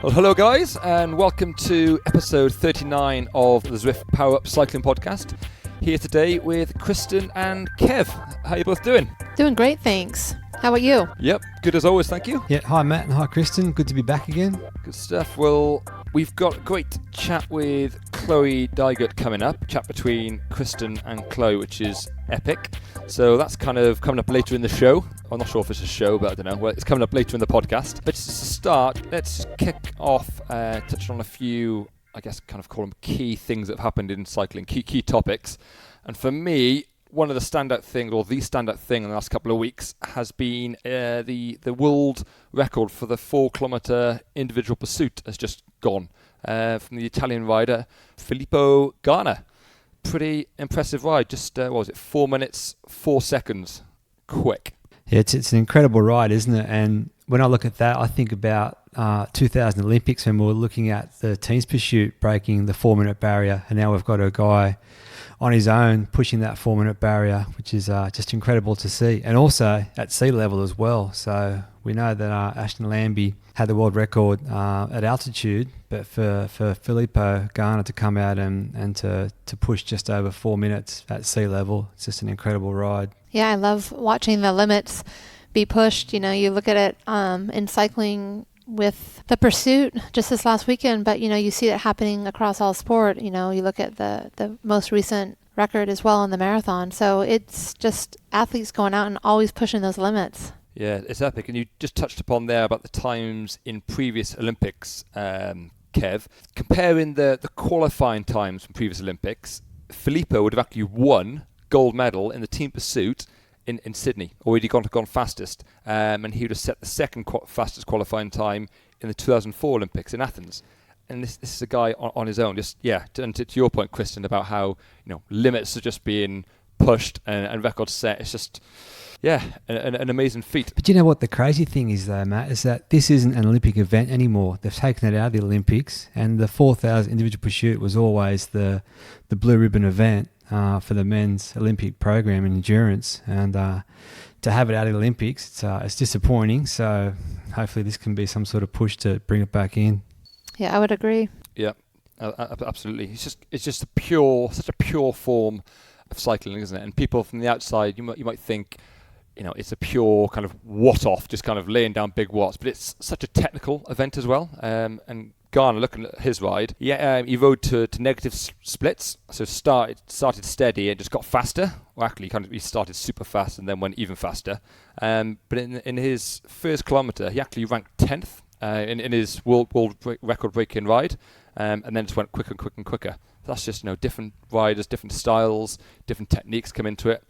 Well, hello guys, and welcome to episode 39 of the Zwift Power Up Cycling Podcast. Here today with Kristin and Kev. How are you both doing? Doing great, thanks. How about you? Yep, good as always, thank you. Yeah, hi Matt and hi Kristin. Good to be back again. Good stuff. Well, we've got a great chat with Chloé Dygert coming up, chat between Kristin and Chloé, which is epic. So that's kind of coming up later in the show. I'm not sure if it's a show, but I don't know. Well, it's coming up later in the podcast. But just to start, let's kick off touching on a few, I guess, kind of call them key things that have happened in cycling, key topics. And for me, one of the standout things, or the standout thing in the last couple of weeks, has been the world record for the 4-kilometre individual pursuit has just gone from the Italian rider Filippo Ganna. Pretty impressive ride. Just, 4 minutes, 4 seconds. Quick. Yeah, it's an incredible ride, isn't it? And when I look at that, I think about 2000 Olympics when we were looking at the team's pursuit breaking the 4-minute barrier. And now we've got a guy on his own pushing that 4-minute barrier, which is just incredible to see. And also at sea level as well. So we know that Ashton Lambie had the world record at altitude, but for Filippo Ganna to come out and to push just over 4 minutes at sea level, it's just an incredible ride. Yeah, I love watching the limits be pushed. You know, you look at it in cycling with the pursuit just this last weekend, but, you know, you see it happening across all sport. You know, you look at the most recent record as well in the marathon. So it's just athletes going out and always pushing those limits. Yeah, it's epic. And you just touched upon there about the times in previous Olympics, Kev. Comparing the qualifying times from previous Olympics, Filippo would have actually won gold medal in the team pursuit in Sydney, already gone fastest, and he would have set the second fastest qualifying time in the 2004 Olympics in Athens. And this is a guy on his own. Just and to your point, Kristin, about how limits are just being pushed and records set. It's just an amazing feat. But you know what the crazy thing is though, Matt, is that this isn't an Olympic event anymore. They've taken it out of the Olympics, and the 4,000 individual pursuit was always the blue ribbon event for the men's Olympic program in endurance, and to have it out of the Olympics, it's disappointing. So hopefully this can be some sort of push to bring it back in. Yeah, I would agree. Yeah, absolutely. It's just such a pure form of cycling, isn't it? And people from the outside, you might think, it's a pure kind of watt-off, just kind of laying down big watts, but it's such a technical event as well. And Ganna, looking at his ride, he rode to negative splits, so started steady and just got faster. Well, actually, he started super fast and then went even faster. But in his first kilometre, he actually ranked 10th in his world record-breaking ride, and then just went quicker and quicker. That's just different riders, different styles, different techniques come into it.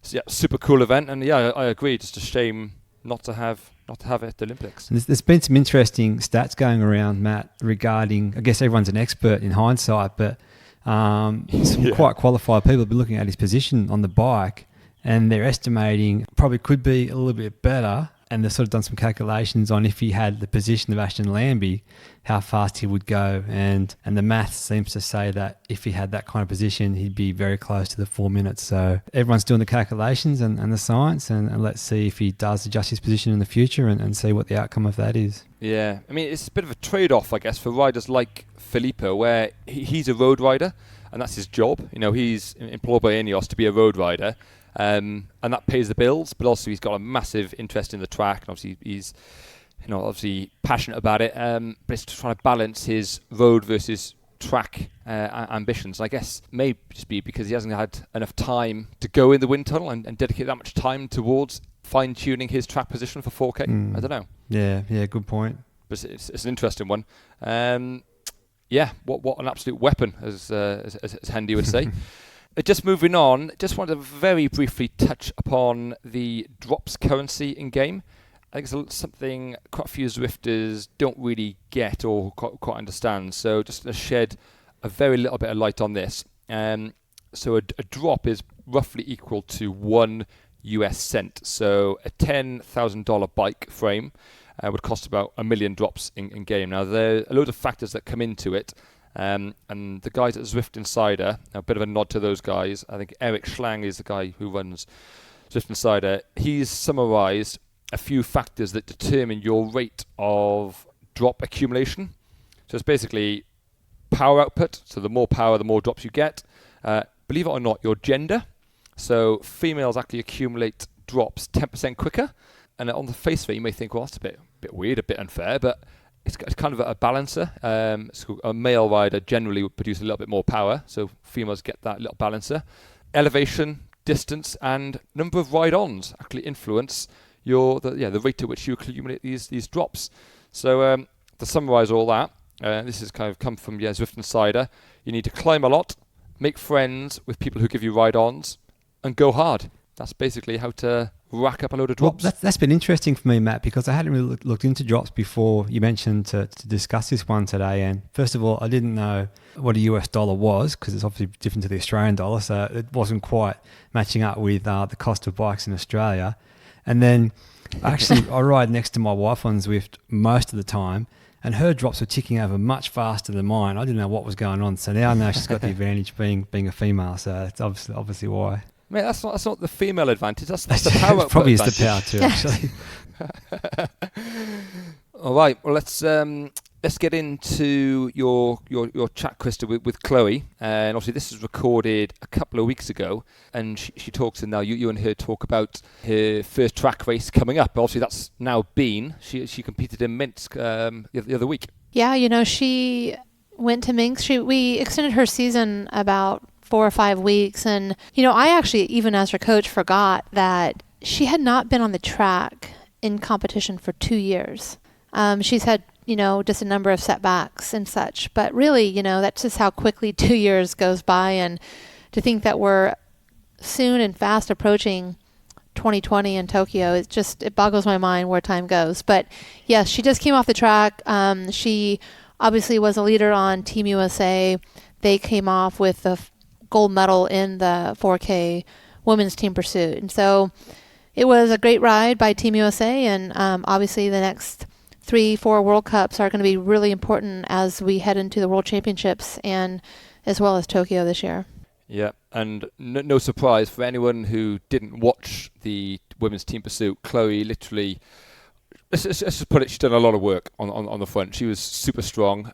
So, super cool event, and I agree. Just a shame not to have it at the Olympics. There's been some interesting stats going around, Matt, regarding, I guess everyone's an expert in hindsight, but some quite qualified people have been looking at his position on the bike, and they're estimating probably could be a little bit better. And they've sort of done some calculations on if he had the position of Ashton Lambie, how fast he would go. And the maths seems to say that if he had that kind of position, he'd be very close to the 4 minutes. So everyone's doing the calculations and the science, and let's see if he does adjust his position in the future and see what the outcome of that is. Yeah, I mean, it's a bit of a trade-off, I guess, for riders like Filippo, where he's a road rider, and that's his job. He's employed by Ineos to be a road rider. And that pays the bills, but also he's got a massive interest in the track, and obviously he's obviously passionate about it, but it's trying to balance his road versus track ambitions. I guess maybe just be because he hasn't had enough time to go in the wind tunnel and dedicate that much time towards fine-tuning his track position for 4K. I don't know. Yeah, good point. But it's an interesting one. What an absolute weapon, as Hendy would say. Just moving on, just wanted to very briefly touch upon the drops currency in game. I think it's something quite a few Zwifters don't really get or quite understand. So just to shed a very little bit of light on this. So a drop is roughly equal to 1 US cent. So a $10,000 bike frame would cost about 1 million drops in game. Now there are a load of factors that come into it. And the guys at Zwift Insider, a bit of a nod to those guys. I think Eric Schlang is the guy who runs Zwift Insider. He's summarised a few factors that determine your rate of drop accumulation. So it's basically power output. So the more power, the more drops you get. Believe it or not, your gender. So females actually accumulate drops 10% quicker. And on the face of it, you may think, well, that's a bit weird, a bit unfair, but it's kind of a balancer. So a male rider generally would produce a little bit more power, so females get that little balancer. Elevation, distance, and number of ride-ons actually influence the rate at which you accumulate these drops. So to summarise all that, this has kind of come from Zwift Insider. You need to climb a lot, make friends with people who give you ride-ons, and go hard. That's basically how to rack up a load of drops. Well, that's been interesting for me, Matt, because I hadn't really looked into drops before you mentioned to discuss this one today. And first of all, I didn't know what a US dollar was, because it's obviously different to the Australian dollar, so it wasn't quite matching up with the cost of bikes in Australia. And then actually I ride next to my wife on Zwift most of the time, and her drops were ticking over much faster than mine. I didn't know what was going on. So now I know she's got the advantage being a female, so that's obviously why. Mate, that's not the female advantage. That's the power. Probably advantage. Is the power too, actually. All right. Well, let's get into your chat, Krista, with Chloé. And obviously, this was recorded a couple of weeks ago, and she talks, and now you and her talk about her first track race coming up. Obviously, that's now been. She competed in Minsk the other week. Yeah, she went to Minsk. We extended her season about 4 or 5 weeks. And, I actually, even as her coach, forgot that she had not been on the track in competition for 2 years. She's had, just a number of setbacks and such. But really, that's just how quickly 2 years goes by. And to think that we're soon and fast approaching 2020 in Tokyo, it boggles my mind where time goes. But yes, she just came off the track. She obviously was a leader on Team USA. They came off with the gold medal in the 4K women's team pursuit. And so it was a great ride by Team USA. And obviously the next 3-4 World Cups are going to be really important as we head into the World Championships and as well as Tokyo this year. Yeah, and no surprise for anyone who didn't watch the women's team pursuit, Chloé literally, let's just put it, she's done a lot of work on the front. She was super strong.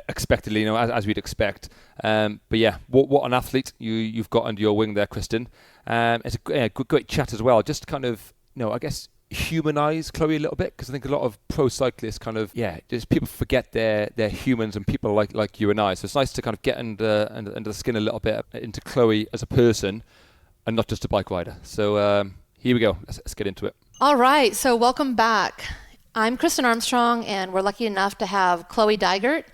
Expectedly, as we'd expect. But yeah, what an athlete you've got under your wing there, Kristin. It's a great chat as well. Just kind of, I guess, humanise Chloé a little bit, because I think a lot of pro cyclists just people forget they're humans and people like you and I. So it's nice to kind of get under the skin a little bit into Chloé as a person and not just a bike rider. So here we go. Let's get into it. All right. So welcome back. I'm Kristin Armstrong, and we're lucky enough to have Chloé Dygert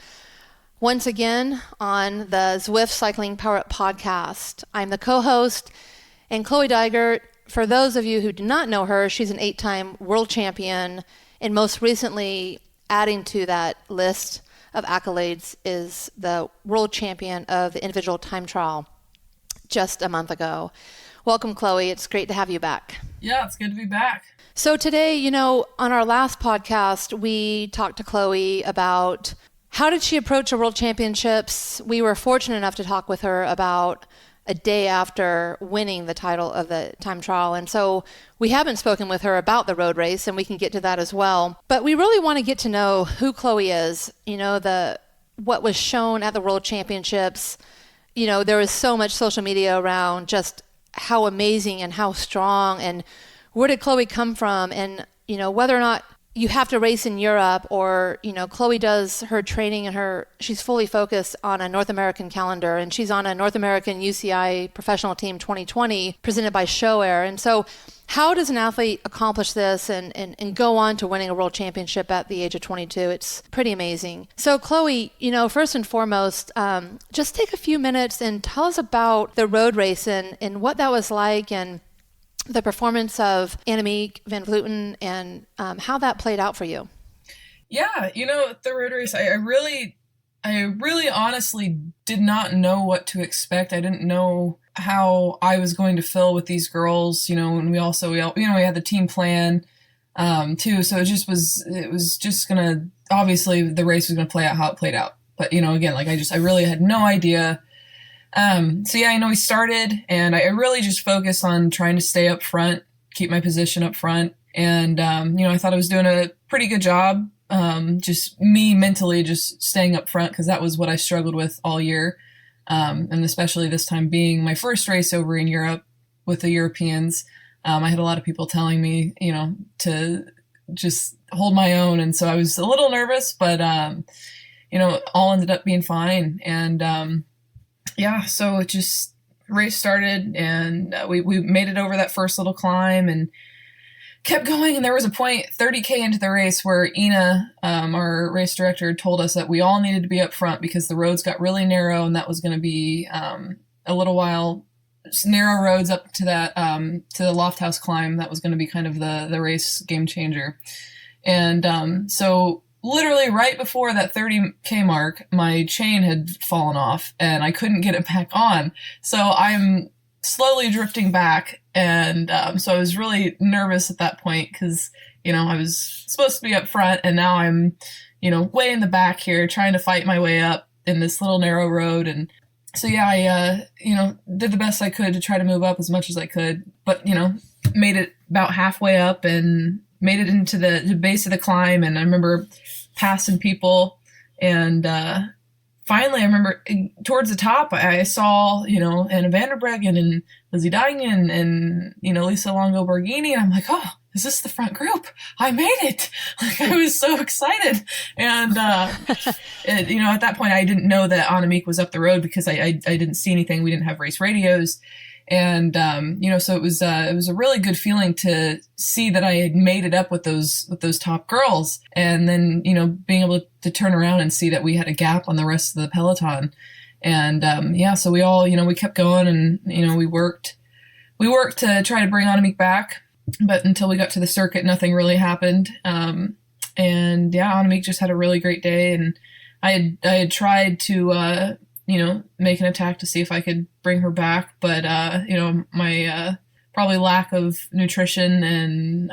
once again on the Zwift Cycling Power Up podcast. I'm the co-host, and Chloé Dygert, for those of you who do not know her, she's an 8-time world champion, and most recently, adding to that list of accolades, is the world champion of the individual time trial just a month ago. Welcome, Chloé. It's great to have you back. Yeah, it's good to be back. So today, on our last podcast, we talked to Chloé about how did she approach the World Championships. We were fortunate enough to talk with her about a day after winning the title of the time trial. And so we haven't spoken with her about the road race, and we can get to that as well. But we really want to get to know who Chloé is, what was shown at the World Championships. There was so much social media around just how amazing and how strong, and where did Chloé come from, and whether or not you have to race in Europe, or Chloé does her training and she's fully focused on a North American calendar, and she's on a North American UCI Professional Team 2020 presented by Show Air. And so how does an athlete accomplish this and go on to winning a world championship at the age of 22? It's pretty amazing. So Chloé, first and foremost, just take a few minutes and tell us about the road race and what that was like, and the performance of Annemiek van Vleuten, and how that played out for you. Yeah, the road race, I really honestly did not know what to expect. I didn't know how I was going to fill with these girls, and we had the team plan too. So it was just gonna, obviously the race was gonna play out how it played out. But again, I really had no idea. So yeah, we started, and I really just focused on trying to stay up front, keep my position up front. And, I thought I was doing a pretty good job. just me mentally just staying up front, because that was what I struggled with all year. And especially this time being my first race over in Europe with the Europeans. I had a lot of people telling me, to just hold my own. And so I was a little nervous, but, all ended up being fine. And, so it just race started, and we made it over that first little climb and kept going. And there was a point 30K into the race where Ina, our race director, told us that we all needed to be up front because the roads got really narrow, and that was going to be a little while, narrow roads up to that to the Loft House climb. That was going to be kind of the race game changer. And so literally right before that 30K mark, my chain had fallen off and I couldn't get it back on. So I'm slowly drifting back. And so I was really nervous at that point because, I was supposed to be up front, and now I'm, way in the back here trying to fight my way up in this little narrow road. And so, I, did the best I could to try to move up as much as I could, but, made it about halfway up and made it into the base of the climb. And I remember passing people, and finally I remember towards the top I saw, Anna Vanderbreggen and Lizzie Dignan and, Lisa Longo Borghini. And I'm like, oh, is this the front group? I made it. Like, I was so excited. And, at that point I didn't know that Annemiek was up the road because I didn't see anything. We didn't have race radios. And, so it was a really good feeling to see that I had made it up with those top girls. And then, being able to turn around and see that we had a gap on the rest of the peloton. And, so we all, we kept going, and, we worked to try to bring Annemiek back, but until we got to the circuit, nothing really happened. Annemiek just had a really great day. And I had tried to, make an attack to see if I could bring her back. But, my probably lack of nutrition and,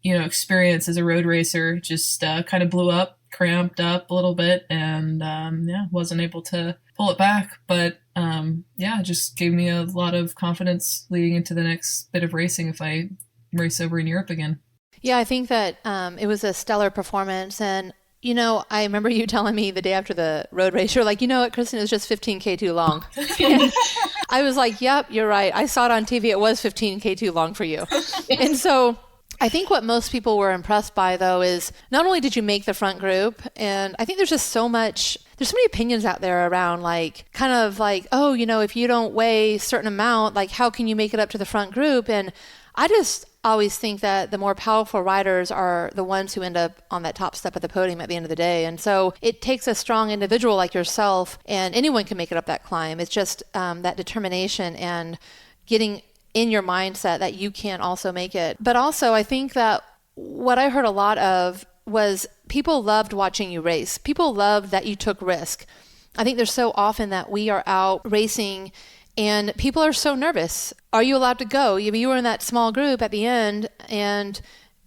experience as a road racer just kind of blew up, cramped up a little bit, and, wasn't able to pull it back. But, it just gave me a lot of confidence leading into the next bit of racing if I race over in Europe again. Yeah, I think that it was a stellar performance. And I remember you telling me the day after the road race, you're like, what, Kristin, it was just 15K too long. I was like, yep, you're right. I saw it on TV. It was 15K too long for you. And so I think what most people were impressed by, though, is not only did you make the front group, and I think there's so many opinions out there around oh, if you don't weigh a certain amount, how can you make it up to the front group? And I just always think that the more powerful riders are the ones who end up on that top step of the podium at the end of the day. And so it takes a strong individual like yourself, and anyone can make it up that climb. It's just that determination and getting in your mindset that you can also make it. But also, I think that what I heard a lot of was people loved watching you race. People loved that you took risk. I think there's so often that we are out racing and people are so nervous. Are you allowed to go? You were in that small group at the end and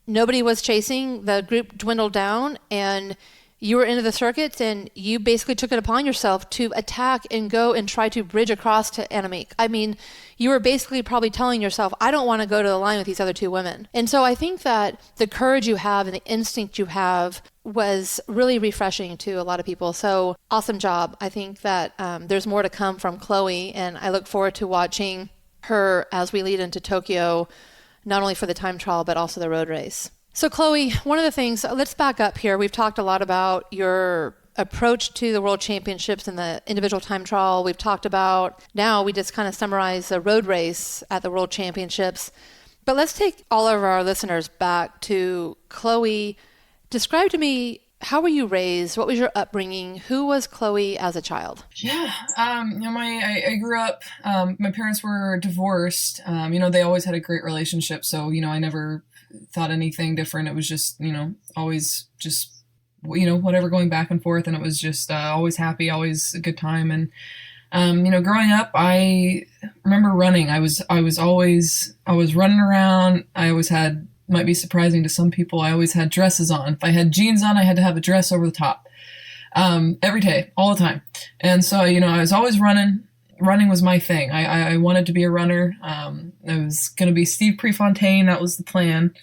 nobody was chasing. The group dwindled down and you were into the circuits, and you basically took it upon yourself to attack and go and try to bridge across to Annemiek. I mean, you were basically probably telling yourself, I don't want to go to the line with these other two women. And so I think that the courage you have and the instinct you have was really refreshing to a lot of people. So awesome job. I think that there's more to come from Chloé, and I look forward to watching her as we lead into Tokyo, not only for the time trial, but also the road race. So Chloé, one of the things, let's back up here. We've talked a lot about your approach to the World Championships and the individual time trial. We've talked about, now we just kind of summarize the road race at the World Championships. But let's take all of our listeners back to Chloé. Describe to me, how were you raised? What was your upbringing? Who was Chloé as a child? Yeah, I grew up, my parents were divorced. They always had a great relationship. So, I never thought anything different. It was just, always just, whatever, going back and forth. And it was just always happy, always a good time. And, growing up, I remember running. I was running around. I always had, might be surprising to some people, I always had dresses on. If I had jeans on, I had to have a dress over the top, every day, all the time. And so, I was always running. Running was my thing. I wanted to be a runner. I was going to be Steve Prefontaine. That was the plan.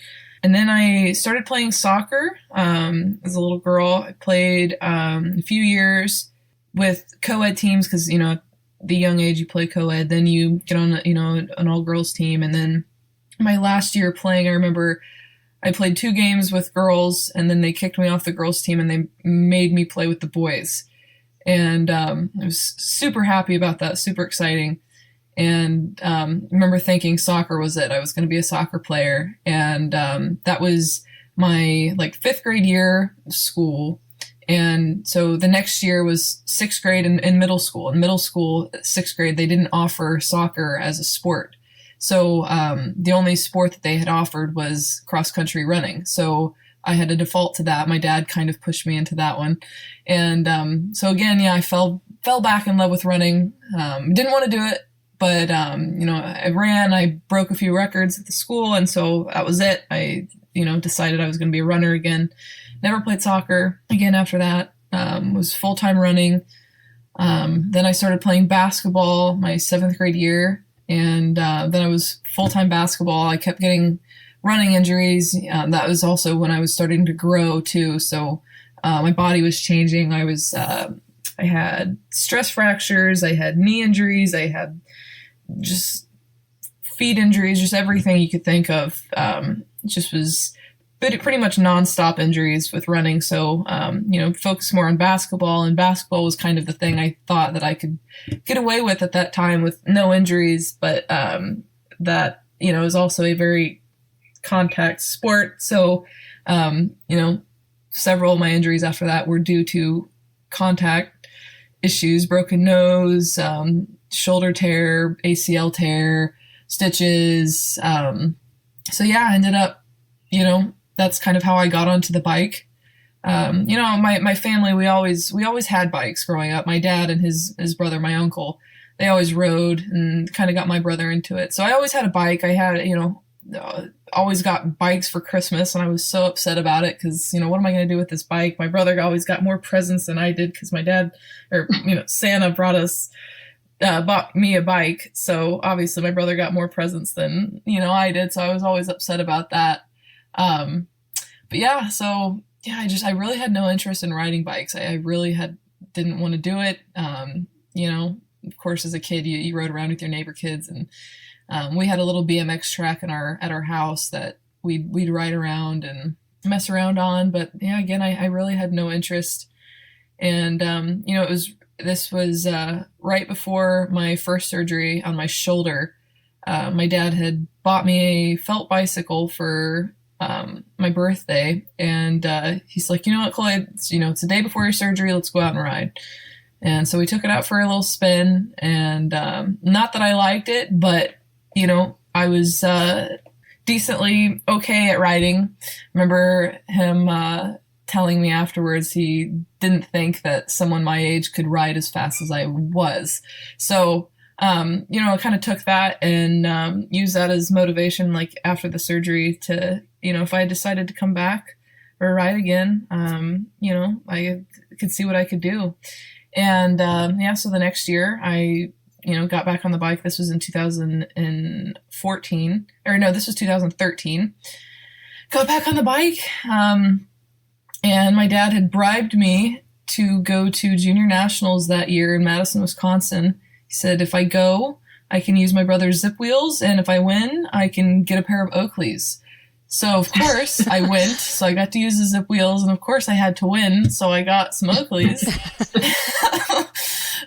And then I started playing soccer as a little girl. I played a few years with co-ed teams because, at the young age you play co-ed, then you get on, an all-girls team. And then my last year playing, I remember I played 2 games with girls, and then they kicked me off the girls team and they made me play with the boys. And I was super happy about that, super exciting. And I remember thinking soccer was it. I was going to be a soccer player. And that was my 5th grade year of school. And so the next year was 6th grade in middle school. In middle school, 6th grade, they didn't offer soccer as a sport. So the only sport that they had offered was cross-country running. So I had to default to that. My dad kind of pushed me into that one. And so again, I fell back in love with running. Didn't want to do it, but I ran. I broke a few records at the school, and so that was it. I decided I was going to be a runner again. Never played soccer again after that. Was full-time running. Then I started playing basketball my 7th grade year. And then I was full-time basketball. I kept getting running injuries. That was also when I was starting to grow too. So my body was changing. I had stress fractures. I had knee injuries. I had just feet injuries, just everything you could think of. Just was pretty much nonstop injuries with running. So, focus more on basketball, and basketball was kind of the thing I thought that I could get away with at that time with no injuries, but, that, is also a very contact sport. So, several of my injuries after that were due to contact issues, broken nose, shoulder tear, ACL tear, stitches. I ended up, that's kind of how I got onto the bike. My family, we always had bikes growing up. My dad and his brother, my uncle, they always rode and kind of got my brother into it. So I always had a bike. I had, always got bikes for Christmas, and I was so upset about it because, what am I going to do with this bike? My brother always got more presents than I did because my dad, Santa bought me a bike. So obviously my brother got more presents than, I did. So I was always upset about that. I really had no interest in riding bikes. I really didn't want to do it. Of course, as a kid, you rode around with your neighbor kids, and we had a little BMX track at our house that we'd ride around and mess around on. But again, I really had no interest. And this was right before my first surgery on my shoulder. My dad had bought me a felt bicycle for my birthday, and he's like, what, Chloé, it's the day before your surgery, let's go out and ride. And so we took it out for a little spin, and not that I liked it, but I was decently okay at riding. Remember him telling me afterwards he didn't think that someone my age could ride as fast as I was. So I kind of took that and used that as motivation, after the surgery to, if I decided to come back or ride again, I could see what I could do. And so the next year I, got back on the bike. This was in 2014, or no, this was 2013. Got back on the bike, and my dad had bribed me to go to junior nationals that year in Madison, Wisconsin. He said, if I go, I can use my brother's zip wheels, and if I win, I can get a pair of Oakleys. So, of course, I went. So I got to use the zip wheels, and of course I had to win. So I got some Oakleys.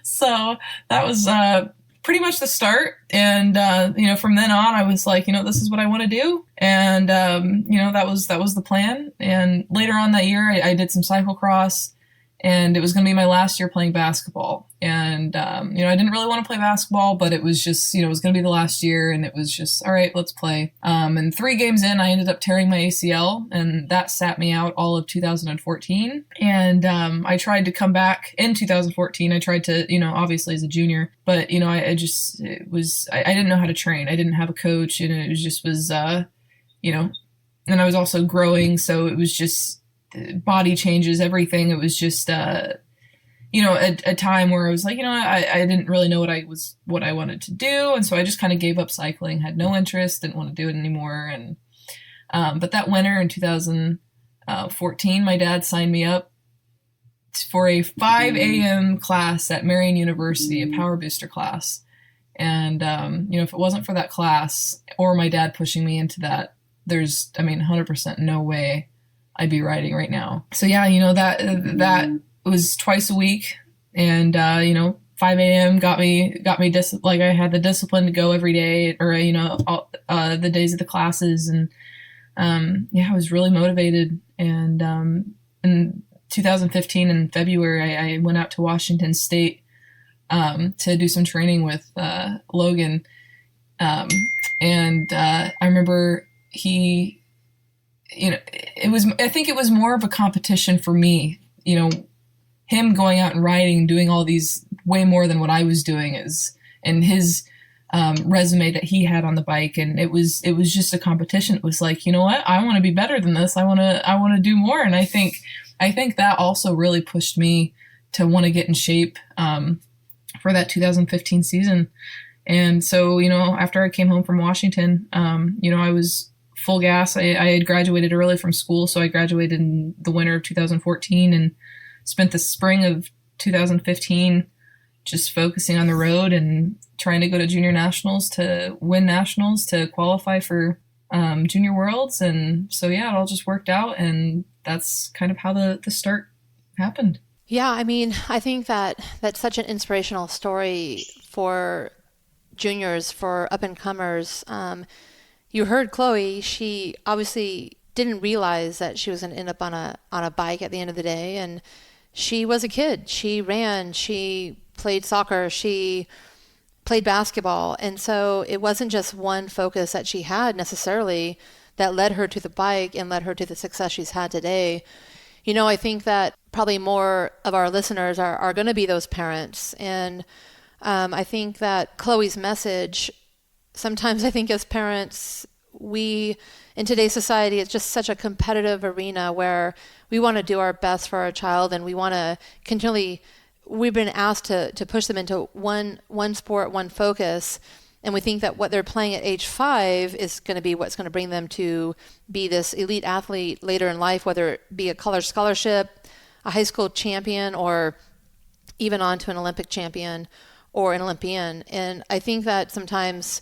So that was pretty much the start. And, from then on, I was like, this is what I want to do. And, that was the plan. And later on that year, I did some cyclocross. And it was going to be my last year playing basketball. And, I didn't really want to play basketball, but it was just, it was going to be the last year. And it was just, all right, let's play. And 3 games in, I ended up tearing my ACL, and that sat me out all of 2014. And I tried to come back in 2014. I tried to, obviously as a junior, but, I didn't know how to train. I didn't have a coach, and it was, and I was also growing. So it was just, body changes, everything. It was just, a time where I was like, I didn't really know what I wanted to do. And so I just kind of gave up cycling, had no interest, didn't want to do it anymore. And, But that winter in 2014, my dad signed me up for a 5 a.m. class at Marian University, a power booster class. And, if it wasn't for that class or my dad pushing me into that, there's, 100% no way I'd be riding right now. So yeah, that was twice a week, and 5 a.m. got me like I had the discipline to go every day, or all, the days of the classes, and I was really motivated. And in 2015 in February, I went out to Washington State to do some training with Logan, and I remember he, I think it was more of a competition for me, him going out and riding, doing all these way more than what I was doing and his resume that he had on the bike. And it was just a competition. It was like, you know what, I want to be better than this. I want to do more. And I think that also really pushed me to want to get in shape for that 2015 season. And so, after I came home from Washington, I was full gas. I had graduated early from school, so I graduated in the winter of 2014 and spent the spring of 2015 just focusing on the road and trying to go to junior nationals, to win nationals, to qualify for junior worlds. And so, yeah, it all just worked out, and that's kind of how the start happened. Yeah, I think that's such an inspirational story for juniors, for up-and-comers. You heard Chloé. She obviously didn't realize that she was going to end up on a bike at the end of the day, and she was a kid. She ran, she played soccer, she played basketball, and so it wasn't just one focus that she had necessarily that led her to the bike and led her to the success she's had today. I think that probably more of our listeners are going to be those parents. And I think that Chloé's message, sometimes I think as parents, in today's society, it's just such a competitive arena where we want to do our best for our child, and we want to continually, we've been asked to push them into one sport, one focus. And we think that what they're playing at age 5 is going to be what's going to bring them to be this elite athlete later in life, whether it be a college scholarship, a high school champion, or even on to an Olympic champion or an Olympian. And I think that sometimes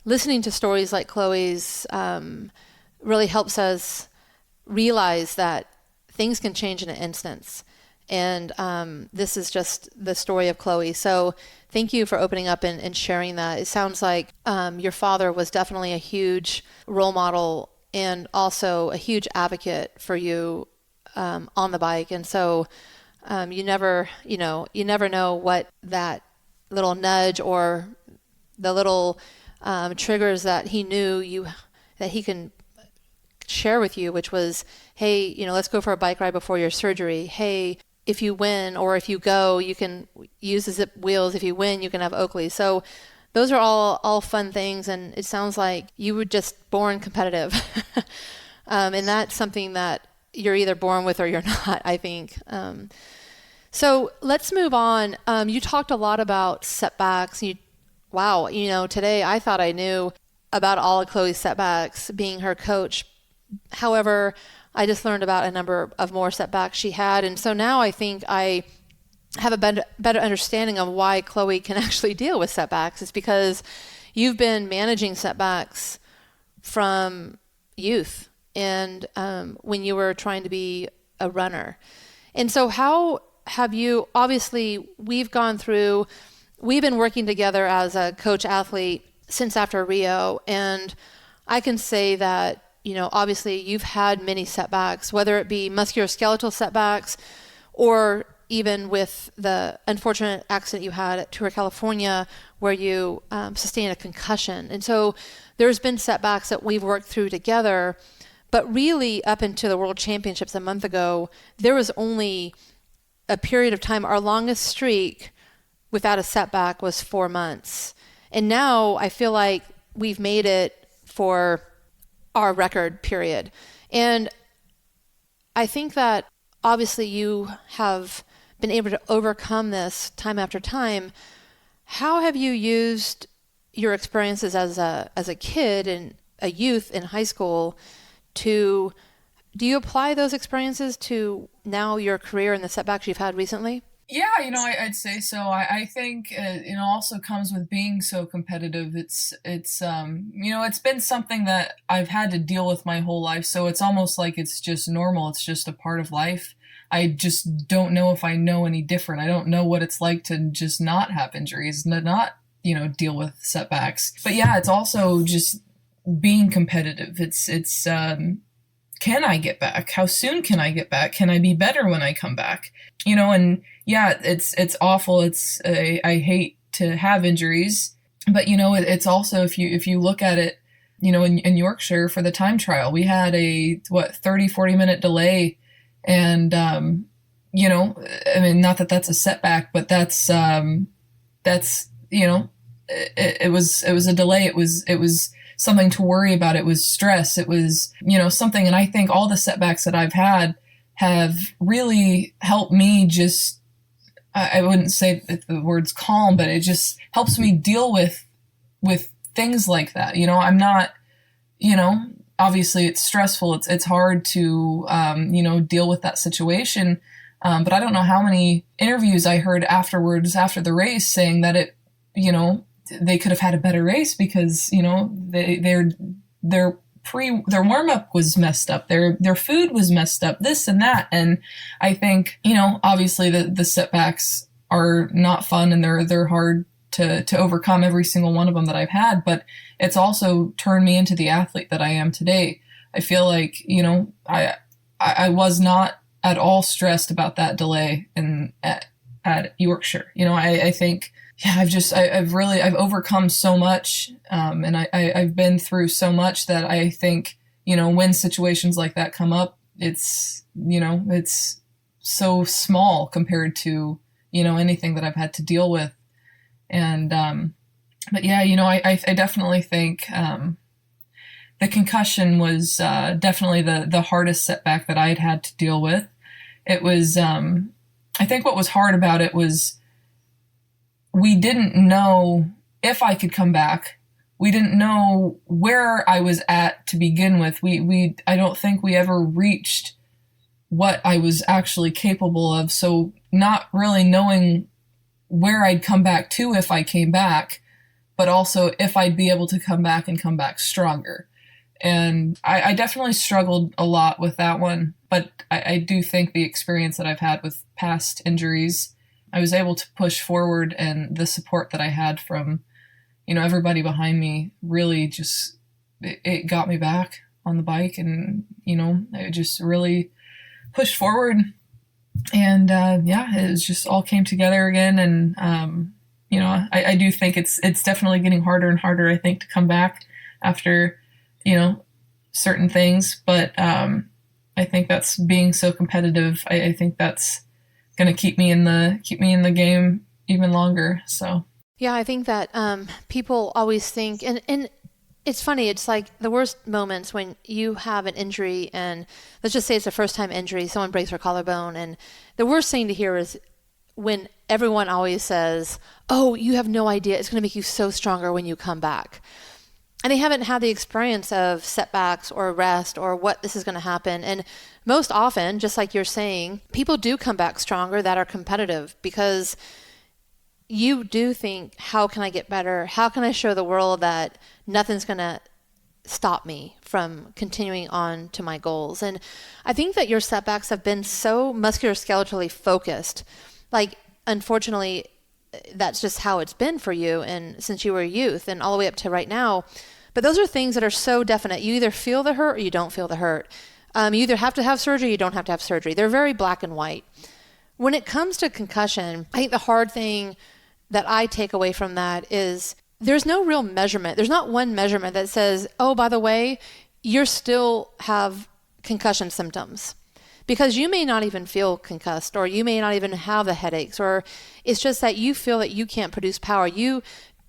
listening to stories like Chloé's really helps us realize that things can change in an instance. And this is just the story of Chloé. So thank you for opening up and sharing that. It sounds like your father was definitely a huge role model and also a huge advocate for you on the bike. And so you never know what that little nudge or the little triggers that he knew that he can share with you, which was, hey, let's go for a bike ride before your surgery. Hey, if you win or if you go, you can use the Zip wheels. If you win, you can have Oakley. So those are all fun things. And it sounds like you were just born competitive. And that's something that you're either born with or you're not, I think. So let's move on. You talked a lot about setbacks. Today I thought I knew about all of Chloé's setbacks being her coach. However, I just learned about a number of more setbacks she had. And so now I think I have a better understanding of why Chloé can actually deal with setbacks. It's because you've been managing setbacks from youth and when you were trying to be a runner. And so how have you, obviously we've been working together as a coach athlete since after Rio. And I can say that obviously you've had many setbacks, whether it be musculoskeletal setbacks or even with the unfortunate accident you had at Tour California where you sustained a concussion. And so there's been setbacks that we've worked through together, but really up into the World Championships a month ago, there was only a period of time. Our longest streak without a setback was 4 months. And now I feel like we've made it for our record period. And I think that obviously you have been able to overcome this time after time. How have you used your experiences as a kid and a youth in high school do you apply those experiences to now your career and the setbacks you've had recently? Yeah, I'd say so. I think it also comes with being so competitive. It's been something that I've had to deal with my whole life. So it's almost like it's just normal. It's just a part of life. I just don't know if I know any different. I don't know what it's like to just not have injuries, not deal with setbacks. But yeah, it's also just being competitive. It's can I get back? How soon can I get back? Can I be better when I come back? And yeah, it's awful. I hate to have injuries, but it's also, if you look at it, in Yorkshire for the time trial, we had a 30-40 minute delay, and I mean, not that that's a setback, but that's it was a delay. It was something to worry about. It was stress. It was, something. And I think all the setbacks that I've had have really helped me just, I wouldn't say the words calm, but it just helps me deal with things like that. I'm not, obviously it's stressful. It's hard to, deal with that situation. But I don't know how many interviews I heard afterwards, after the race, saying that it, they could have had a better race because, their warm-up was messed up. Their food was messed up, this and that. And I think, obviously the setbacks are not fun, and they're hard to overcome, every single one of them that I've had, but it's also turned me into the athlete that I am today. I feel like, I was not at all stressed about that delay at Yorkshire. I think, yeah, I've overcome so much, and I've been through so much that I think, when situations like that come up, it's so small compared to, anything that I've had to deal with. And, but yeah, I definitely think, the concussion was, definitely the hardest setback that I had to deal with. It was, I think what was hard about it was, we didn't know if I could come back. We didn't know where I was at to begin with. I don't think we ever reached what I was actually capable of. So not really knowing where I'd come back to if I came back, but also if I'd be able to come back and come back stronger. And I definitely struggled a lot with that one, but I do think the experience that I've had with past injuries, I was able to push forward, and the support that I had from, everybody behind me really just, it got me back on the bike, and, I just really pushed forward, and, it was just all came together again. And, I do think it's definitely getting harder and harder, I think, to come back after, certain things, but, I think that's being so competitive. I think that's going to keep me in the game even longer. So yeah, I think that people always think, and it's funny, it's like the worst moments when you have an injury, and let's just say it's a first time injury, someone breaks their collarbone, and the worst thing to hear is when everyone always says, oh, you have no idea, it's going to make you so stronger when you come back. And they haven't had the experience of setbacks or rest or what this is going to happen. And most often, just like you're saying, people do come back stronger that are competitive, because you do think, how can I get better? How can I show the world that nothing's going to stop me from continuing on to my goals? And I think that your setbacks have been so musculoskeletally focused. Like, unfortunately, that's just how it's been for you, and since you were a youth and all the way up to right now. But those are things that are so definite. You either feel the hurt or you don't feel the hurt. You either have to have surgery or you don't have to have surgery. They're very black and white. When it comes to concussion, I think the hard thing that I take away from that is there's no real measurement. There's not one measurement that says, oh, by the way, you still have concussion symptoms. Because you may not even feel concussed, or you may not even have the headaches, or it's just that you feel that you can't produce power. You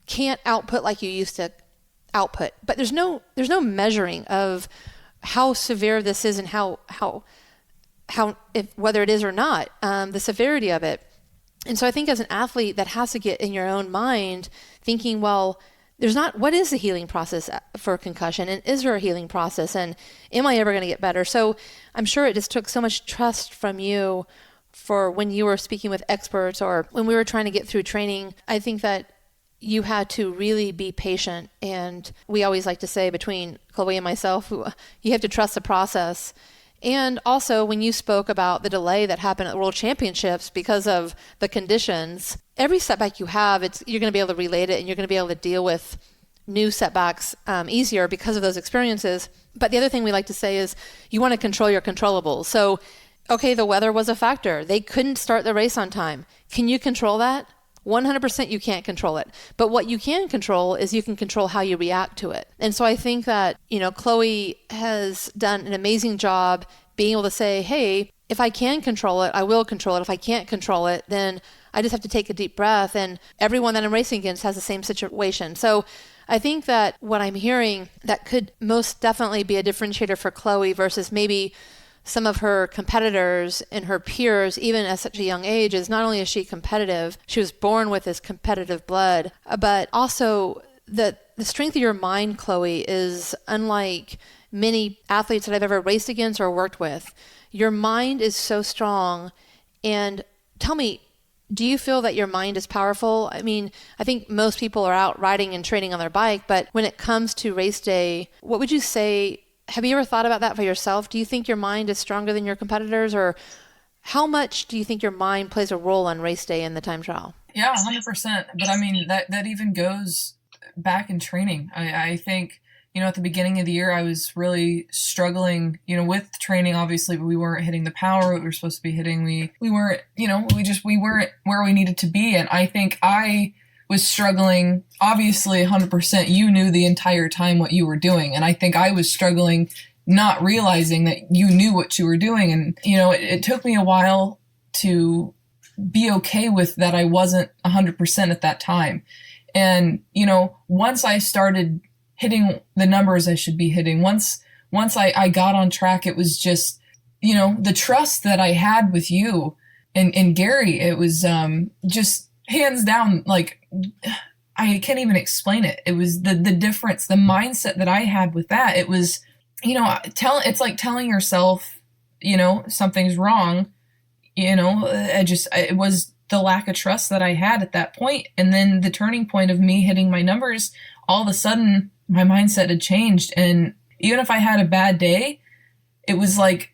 can't output like you used to output. But there's no measuring of how severe this is and how if whether it is or not, the severity of it. And so I think as an athlete, that has to get in your own mind thinking, well, there's not, what is the healing process for concussion? And is there a healing process? And am I ever going to get better? So I'm sure it just took so much trust from you for when you were speaking with experts or when we were trying to get through training. I think that you had to really be patient. And we always like to say between Chloé and myself, you have to trust the process. And also when you spoke about the delay that happened at the World Championships because of the conditions, every setback you have, you're going to be able to relate it and you're going to be able to deal with new setbacks easier because of those experiences. But the other thing we like to say is you want to control your controllables. So, okay, the weather was a factor. They couldn't start the race on time. Can you control that? 100% you can't control it. But what you can control is you can control how you react to it. And so I think that, Chloé has done an amazing job being able to say, hey, if I can control it, I will control it. If I can't control it, then I just have to take a deep breath. And everyone that I'm racing against has the same situation. So I think that what I'm hearing that could most definitely be a differentiator for Chloé versus maybe some of her competitors and her peers, even at such a young age, is not only is she competitive, she was born with this competitive blood, but also the strength of your mind, Chloé, is unlike many athletes that I've ever raced against or worked with. Your mind is so strong. And tell me, do you feel that your mind is powerful? I mean, I think most people are out riding and training on their bike, but when it comes to race day, what would you say? Have you ever thought about that for yourself? Do you think your mind is stronger than your competitors, or how much do you think your mind plays a role on race day in the time trial? Yeah, 100%. But I mean, that even goes back in training. I think, at the beginning of the year, I was really struggling, with training, obviously, but we weren't hitting the power that we were supposed to be hitting. We weren't, we weren't where we needed to be. And I think I was struggling, obviously 100%. You knew the entire time what you were doing. And I think I was struggling not realizing that you knew what you were doing. And, it took me a while to be okay with that I wasn't 100% at that time. And, once I started hitting the numbers I should be hitting, once I got on track, it was just, the trust that I had with you and Gary, it was just hands down, like, I can't even explain it. It was the difference, the mindset that I had with that. It was, it's like telling yourself, something's wrong. It was the lack of trust that I had at that point. And then the turning point of me hitting my numbers, all of a sudden my mindset had changed. And even if I had a bad day, it was like,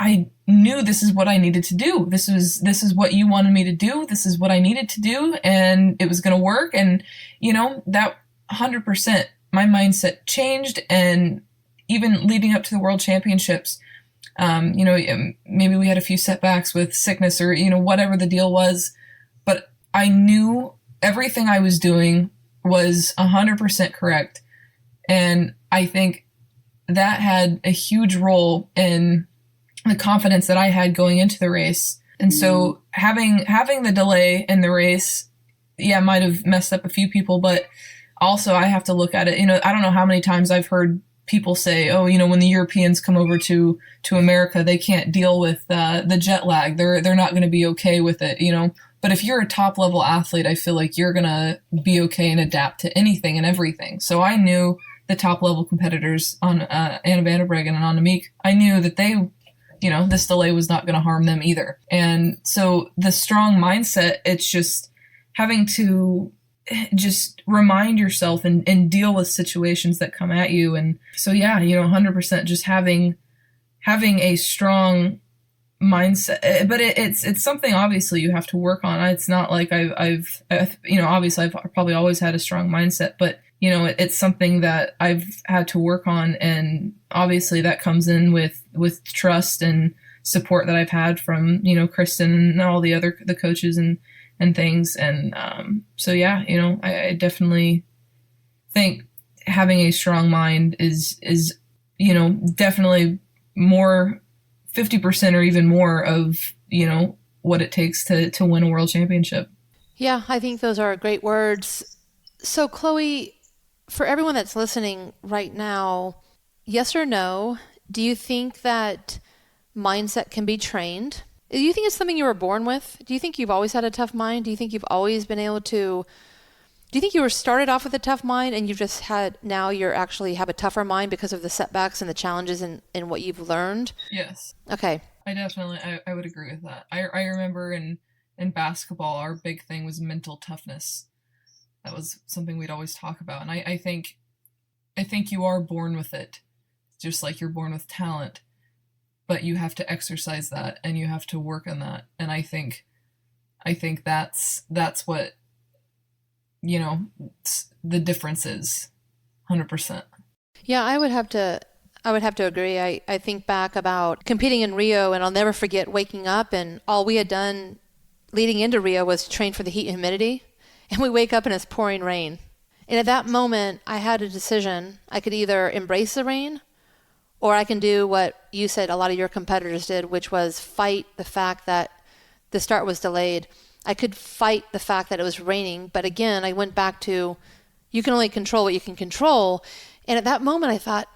I knew this is what I needed to do. This is what you wanted me to do. This is what I needed to do. And it was going to work. And, that 100%, my mindset changed. And even leading up to the World Championships, maybe we had a few setbacks with sickness or, whatever the deal was. But I knew everything I was doing was 100% correct. And I think that had a huge role in the confidence that I had going into the race. And so having the delay in the race, might have messed up a few people, but also I have to look at it. I don't know how many times I've heard people say, oh, when the Europeans come over to America, they can't deal with the jet lag. They're not going to be okay with it, But if you're a top level athlete, I feel like you're going to be okay and adapt to anything and everything. So I knew the top level competitors on Anna van der Breggen and Anna Meek, I knew that they, this delay was not going to harm them either. And so the strong mindset, it's just having to just remind yourself and deal with situations that come at you. And so, 100% just having a strong mindset, but it's something obviously you have to work on. It's not like I've obviously I've probably always had a strong mindset, but it's something that I've had to work on. And obviously that comes in with trust and support that I've had from, Kristin and all the coaches and things. And I definitely think having a strong mind is definitely more 50% or even more of, what it takes to win a world championship. Yeah, I think those are great words. So Chloé, for everyone that's listening right now, yes or no, do you think that mindset can be trained? Do you think it's something you were born with? Do you think you've always had a tough mind? Do you think you've always been able to Do you think you were started off with a tough mind and you've just now you're actually have a tougher mind because of the setbacks and the challenges and what you've learned? Yes. Okay. I would agree with that. I remember in basketball, our big thing was mental toughness. That was something we'd always talk about. And I think you are born with it, just like you're born with talent, but you have to exercise that and you have to work on that. And I think that's what, the difference is 100%. Yeah, I would have to agree. I think back about competing in Rio, and I'll never forget waking up and all we had done leading into Rio was train for the heat and humidity. And we wake up and it's pouring rain. And at that moment, I had a decision. I could either embrace the rain or I can do what you said a lot of your competitors did, which was fight the fact that the start was delayed. I could fight the fact that it was raining. But again, I went back to you can only control what you can control. And at that moment, I thought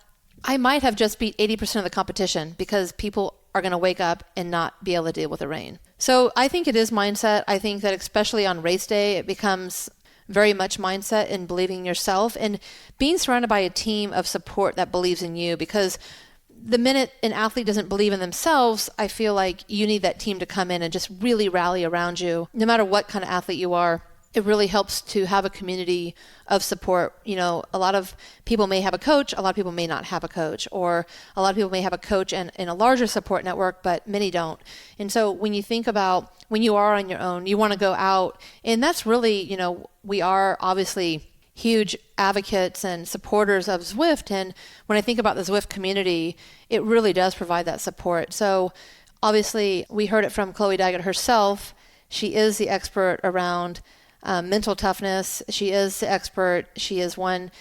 I might have just beat 80% of the competition because people are going to wake up and not be able to deal with the rain. So I think it is mindset. I think that especially on race day, it becomes very much mindset and believing in yourself and being surrounded by a team of support that believes in you, because the minute an athlete doesn't believe in themselves, I feel like you need that team to come in and just really rally around you. No matter what kind of athlete you are, it really helps to have a community of support. A lot of people may have a coach, a lot of people may not have a coach, or a lot of people may have a coach and a larger support network, but many don't. And so when you think about when you are on your own, you want to go out, and that's really, we are obviously huge advocates and supporters of Zwift. And when I think about the Zwift community, it really does provide that support. So obviously we heard it from Chloé Dygert herself. She is the expert around mental toughness. She is the expert. She has won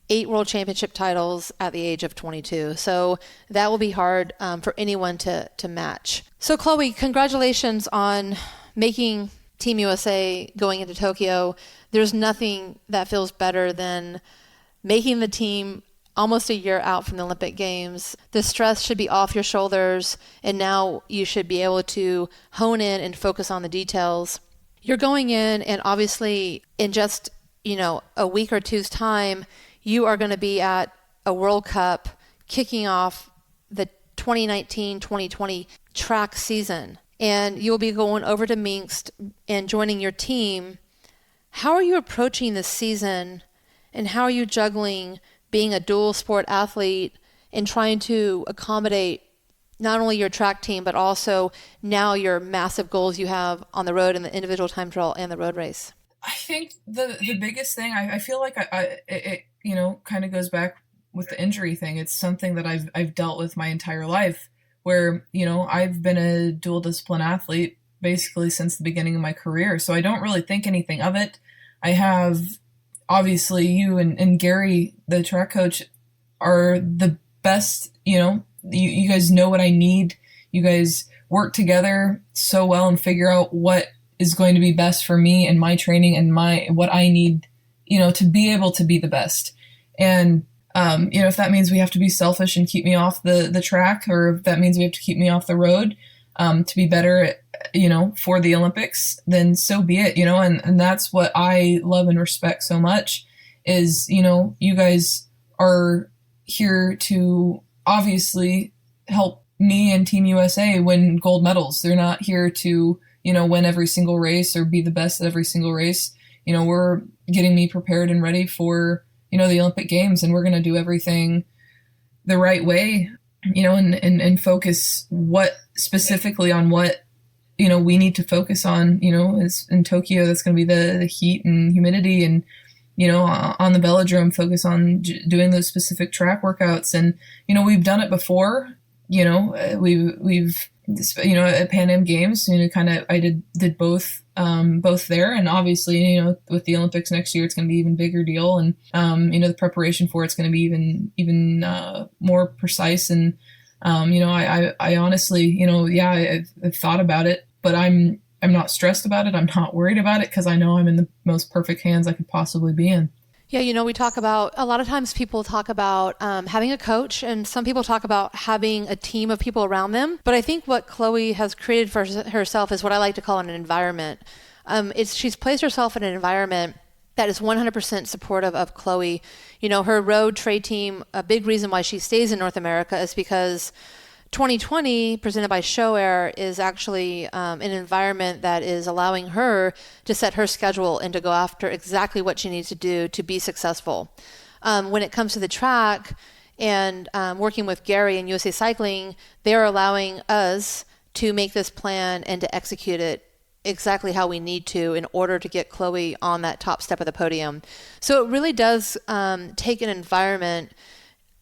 8 World Championship titles at the age of 22. So that will be hard for anyone to match. So Chloé, congratulations on making Team USA going into Tokyo. There's nothing that feels better than making the team almost a year out from the Olympic Games. The stress should be off your shoulders, and now you should be able to hone in and focus on the details. You're going in, and obviously in just, a week or two's time, you are going to be at a World Cup kicking off the 2019-2020 track season. And you'll be going over to Minsk and joining your team. How are you approaching this season, and how are you juggling being a dual sport athlete and trying to accommodate not only your track team, but also now your massive goals you have on the road and the individual time trial and the road race? I think the biggest thing, I feel like it kind of goes back with the injury thing. It's something that I've dealt with my entire life, where, I've been a dual discipline athlete basically since the beginning of my career. So I don't really think anything of it. I have, obviously, you and Gary, the track coach, are the best, you guys know what I need. You guys work together so well and figure out what is going to be best for me and my training and what I need, to be able to be the best. And, if that means we have to be selfish and keep me off the track, or if that means we have to keep me off the road, to be better, for the Olympics, then so be it, and that's what I love and respect so much is, you guys are here to obviously help me and Team USA win gold medals. They're not here to, win every single race or be the best at every single race. We're getting me prepared and ready for, the Olympic Games, and we're going to do everything the right way, and focus specifically on what, we need to focus on, is in Tokyo. That's going to be the heat and humidity, and, on the velodrome, focus on doing those specific track workouts. And, we've done it before, we've at Pan Am Games, I did both there. And obviously, with the Olympics next year, it's going to be even bigger deal. And, the preparation for it's going to be even more precise. And, I honestly, I've thought about it, but I'm not stressed about it. I'm not worried about it because I know I'm in the most perfect hands I could possibly be in. Yeah, we talk about, a lot of times people talk about having a coach, and some people talk about having a team of people around them. But I think what Chloé has created for herself is what I like to call an environment. She's placed herself in an environment that is 100% supportive of Chloé. You know, her road trade team, a big reason why she stays in North America is because 2020, presented by Show Air, is actually an environment that is allowing her to set her schedule and to go after exactly what she needs to do to be successful. When it comes to the track and working with Gary and USA Cycling, they're allowing us to make this plan and to execute it exactly how we need to in order to get Chloé on that top step of the podium. So it really does take an environment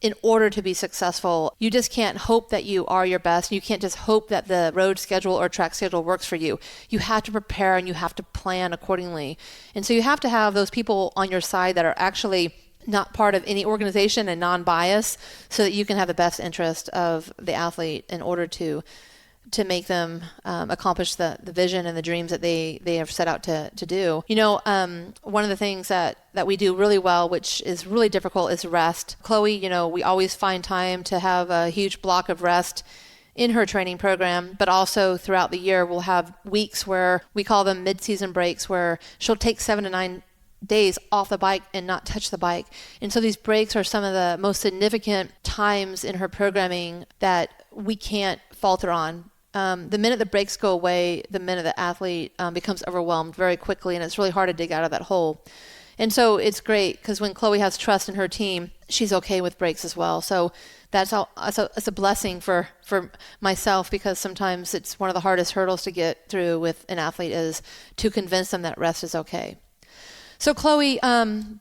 in order to be successful. You just can't hope that you are your best. You can't just hope that the road schedule or track schedule works for you. You have to prepare and you have to plan accordingly. And so you have to have those people on your side that are actually not part of any organization and non-biased, so that you can have the best interest of the athlete in order to make them accomplish the vision and the dreams that they have set out to do. You know, one of the things that we do really well, which is really difficult, is rest. Chloé, you know, we always find time to have a huge block of rest in her training program, but also throughout the year we'll have weeks where we call them mid-season breaks, where she'll take 7 to 9 days off the bike and not touch the bike. And so these breaks are some of the most significant times in her programming that we can't falter on. The minute the breaks go away, the minute the athlete becomes overwhelmed very quickly, and it's really hard to dig out of that hole. And so it's great because when Chloé has trust in her team, she's okay with breaks as well. So that's it's a blessing for myself, because sometimes it's one of the hardest hurdles to get through with an athlete is to convince them that rest is okay. So Chloé,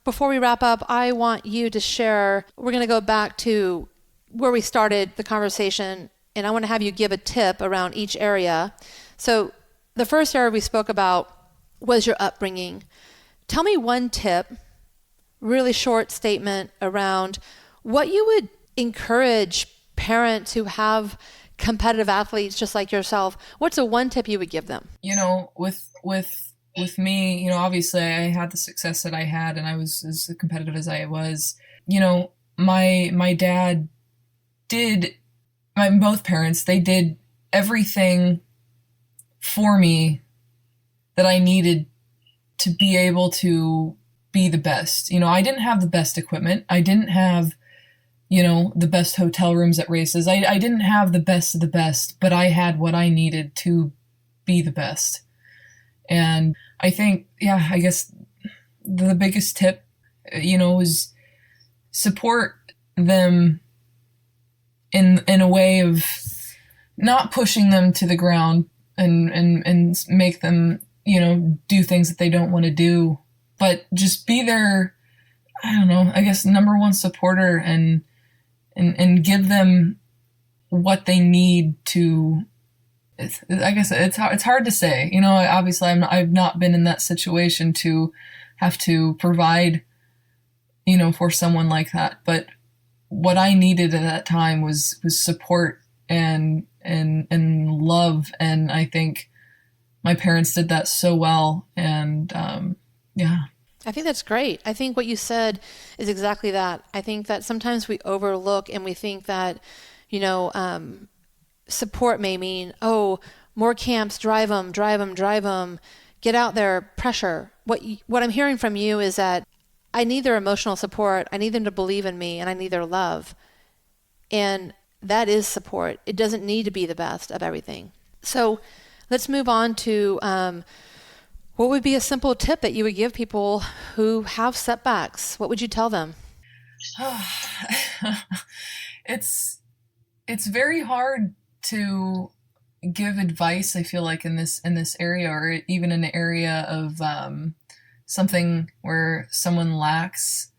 before we wrap up, I want you to share, we're going to go back to where we started the conversation, and I want to have you give a tip around each area. So the first area we spoke about was your upbringing. Tell me one tip, really short statement around what you would encourage parents who have competitive athletes just like yourself. What's the one tip you would give them? You know, with me, you know, obviously I had the success that I had, and I was as competitive as I was. You know, my dad did, both parents, they did everything for me that I needed to be able to be the best. You know, I didn't have the best equipment. I didn't have, you know, the best hotel rooms at races. I didn't have the best of the best, but I had what I needed to be the best. And I think, yeah, I guess the biggest tip, you know, is support them in a way of not pushing them to the ground and make them, you know, do things that they don't want to do, but just be their, I don't know, I guess number one supporter and give them what they need to. I guess it's hard to say. You know, obviously I've not been in that situation to have to provide, you know, for someone like that. But what I needed at that time was support and love, and I think my parents did that so well. And yeah. I think that's great. I think what you said is exactly that. I think that sometimes we overlook and we think that, you know, support may mean, oh, more camps, drive them, get out there, pressure. What I'm hearing from you is that I need their emotional support, I need them to believe in me, and I need their love. And that is support. It doesn't need to be the best of everything. So let's move on to what would be a simple tip that you would give people who have setbacks? What would you tell them? It's very hard to give advice, I feel like, in this area, or even in the area of something where someone lacks.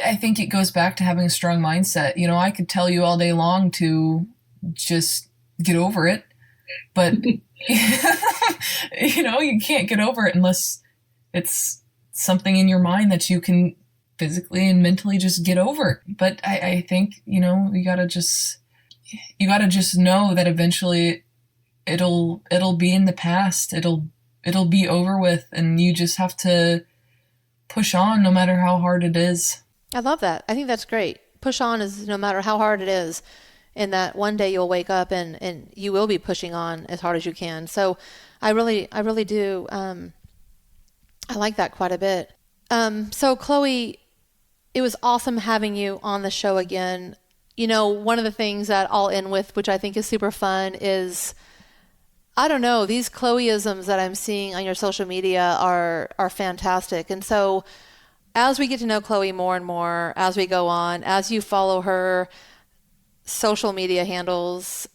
I think it goes back to having a strong mindset. You know, I could tell you all day long to just get over it, but you know, you can't get over it unless it's something in your mind that you can physically and mentally just get over. But I think, you know, you gotta just know that eventually it'll be in the past. It'll be over with, and you just have to push on no matter how hard it is. I love that. I think that's great. Push on is no matter how hard it is, and that one day you'll wake up and you will be pushing on as hard as you can. So I really do. I like that quite a bit. So Chloe, it was awesome having you on the show again. You know, one of the things that I'll end with, which I think is super fun, is, I don't know, these Chloeisms that I'm seeing on your social media are fantastic. And so as we get to know Chloe more and more, as we go on, as you follow her social media handles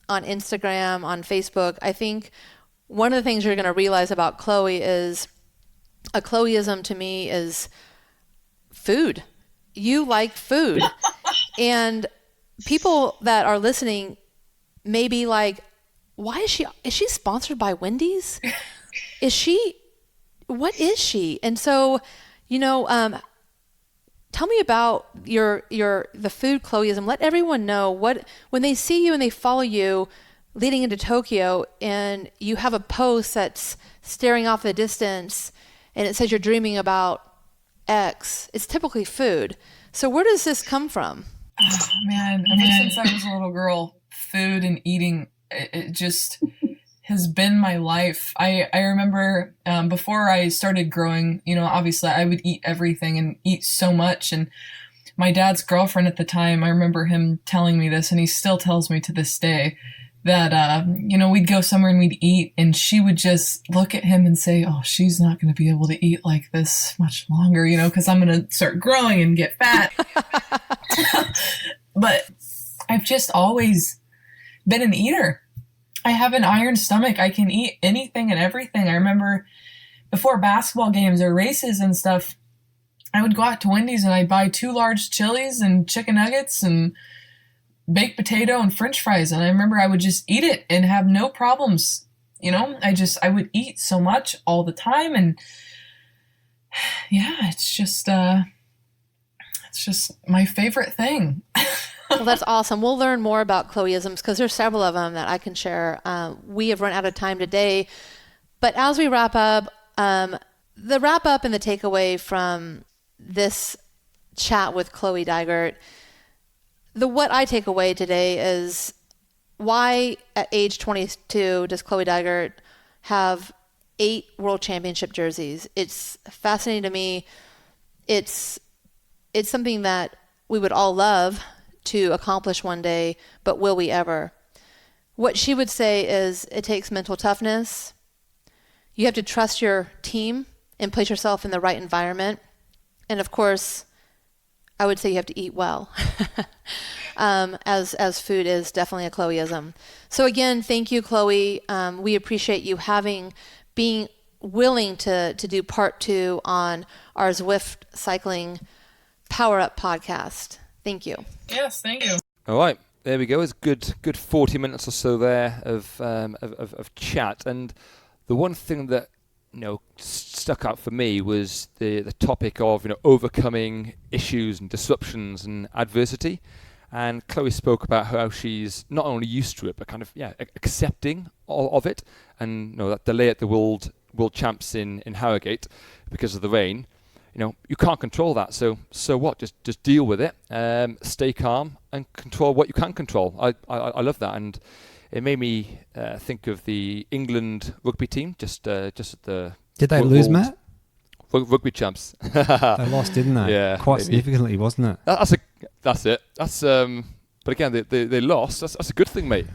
on Instagram, on Facebook, I think one of the things you're going to realize about Chloe is a Chloeism to me is food. You like food. And people that are listening may be like, why is she sponsored by Wendy's? What is she? And so, you know, tell me about the food Chloeism. Let everyone know when they see you and they follow you leading into Tokyo and you have a post that's staring off the distance and it says you're dreaming about X, it's typically food. So where does this come from? Oh, man, ever since I was a little girl, food and eating, it just has been my life. I remember before I started growing, you know, obviously I would eat everything and eat so much. And my dad's girlfriend at the time, I remember him telling me this, and he still tells me to this day, that, you know, we'd go somewhere and we'd eat, and she would just look at him and say, oh, she's not going to be able to eat like this much longer, you know, because I'm going to start growing and get fat. But I've just always been an eater. I have an iron stomach. I can eat anything and everything. I remember before basketball games or races and stuff, I would go out to Wendy's and I'd buy 2 large chilies and chicken nuggets and baked potato and French fries. And I remember I would just eat it and have no problems. You know, I would eat so much all the time. And yeah, it's just my favorite thing. Well, that's awesome. We'll learn more about Chloeisms because there's several of them that I can share. We have run out of time today, but as we wrap up, the wrap up and the takeaway from this chat with Chloé Dygert, what I take away today is why at age 22 does Chloé Dygert have 8 World Championship jerseys? It's fascinating to me. It's something that we would all love to accomplish one day, but will we ever? What she would say is it takes mental toughness. You have to trust your team and place yourself in the right environment. And of course, I would say you have to eat well, as food is definitely a Chloeism. So again, thank you, Chloe. We appreciate you being willing to do part 2 on our Zwift Cycling Power Up podcast. Thank you. Yes, thank you. All right, there we go. It's good 40 minutes or so there of chat. And the one thing that stuck out for me was the topic of overcoming issues and disruptions and adversity. And Chloe spoke about how she's not only used to it, but kind of accepting of it. And that delay at the World Champs in Harrogate because of the rain. You can't control that. So what? Just deal with it. Stay calm and control what you can control. I love that, and it made me think of the England rugby team. Just at the did they lose, Matt? Rugby champs. They lost, didn't they? Yeah, quite significantly, wasn't it? That's it. But again, they lost. That's a good thing, mate.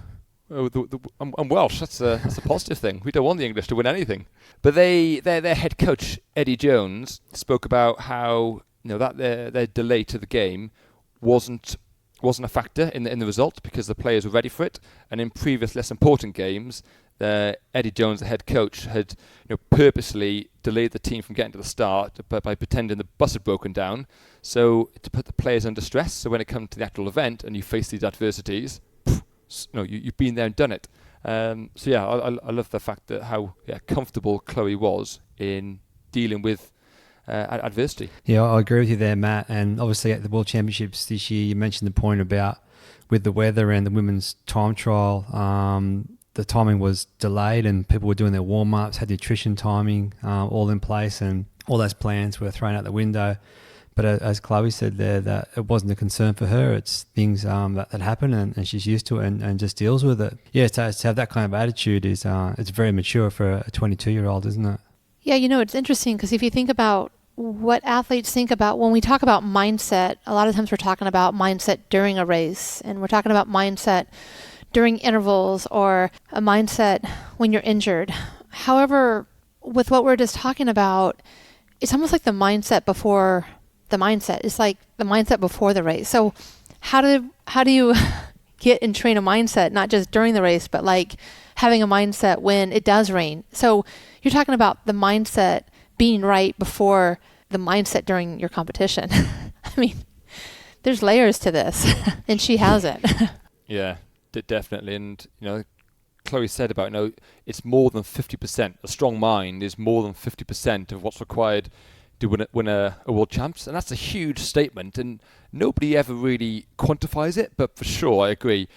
I'm Welsh. That's a positive thing. We don't want the English to win anything. But their head coach Eddie Jones spoke about how that their delay to the game wasn't a factor in the result because the players were ready for it. And in previous less important games, Eddie Jones, the head coach, had purposely delayed the team from getting to the start by pretending the bus had broken down, so to put the players under stress. So when it comes to the actual event and you face these adversities, you've been there and done it. So yeah, I love the fact that how comfortable Chloe was in dealing with adversity. Yeah, I agree with you there, Matt. And obviously at the World Championships this year, you mentioned the point about with the weather and the women's time trial, the timing was delayed and people were doing their warm-ups, had nutrition timing all in place, and all those plans were thrown out the window. But as Chloe said there, that it wasn't a concern for her. It's things that happen, and she's used to it and just deals with it. Yeah, to have that kind of attitude is it's very mature for a 22-year-old, isn't it? Yeah, it's interesting because if you think about what athletes think about when we talk about mindset. A lot of times we're talking about mindset during a race, and we're talking about mindset during intervals or a mindset when you're injured. However, with what we're just talking about, it's almost like the mindset before the mindset. It's like the mindset before the race. So how do you get and train a mindset, not just during the race, but like having a mindset when it does rain? So you're talking about the mindset being right before the mindset during your competition. I mean, there's layers to this, and she has it. Yeah, definitely. And, Chloé said about, it's more than 50%. A strong mind is more than 50% of what's required to win a World Champs. And that's a huge statement, and nobody ever really quantifies it. But for sure, I agree.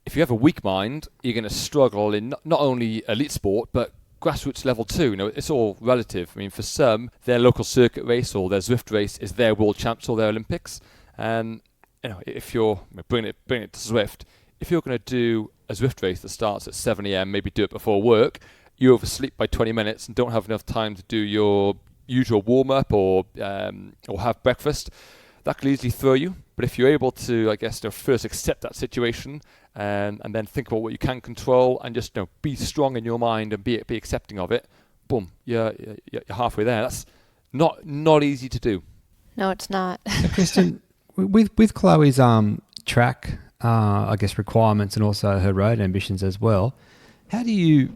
If you have a weak mind, you're going to struggle in not only elite sport, but grassroots level too. It's all relative. I mean, for some, their local circuit race or their Zwift race is their World Champs or their Olympics. And if you're bringing it to Zwift, if you're going to do a Zwift race that starts at 7 a.m., maybe do it before work, you oversleep by 20 minutes and don't have enough time to do your usual warm up or have breakfast, that could easily throw you. But if you're able to, I guess, first accept that situation and then think about what you can control and just be strong in your mind and be accepting of it, boom, you're halfway there. That's not easy to do. No, it's not. Kristin, with Chloé's track, I guess, requirements and also her road ambitions as well, how do you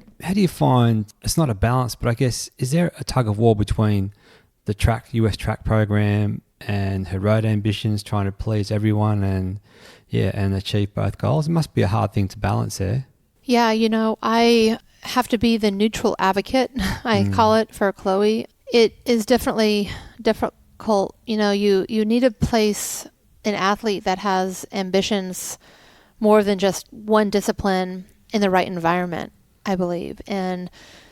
find, it's not a balance, but I guess, is there a tug of war between the US track program and her road ambitions, trying to please everyone and achieve both goals? It must be a hard thing to balance there. Yeah, I have to be the neutral advocate, I call it, for Chloé. It is definitely difficult. You need to place an athlete that has ambitions more than just one discipline in the right environment, I believe. And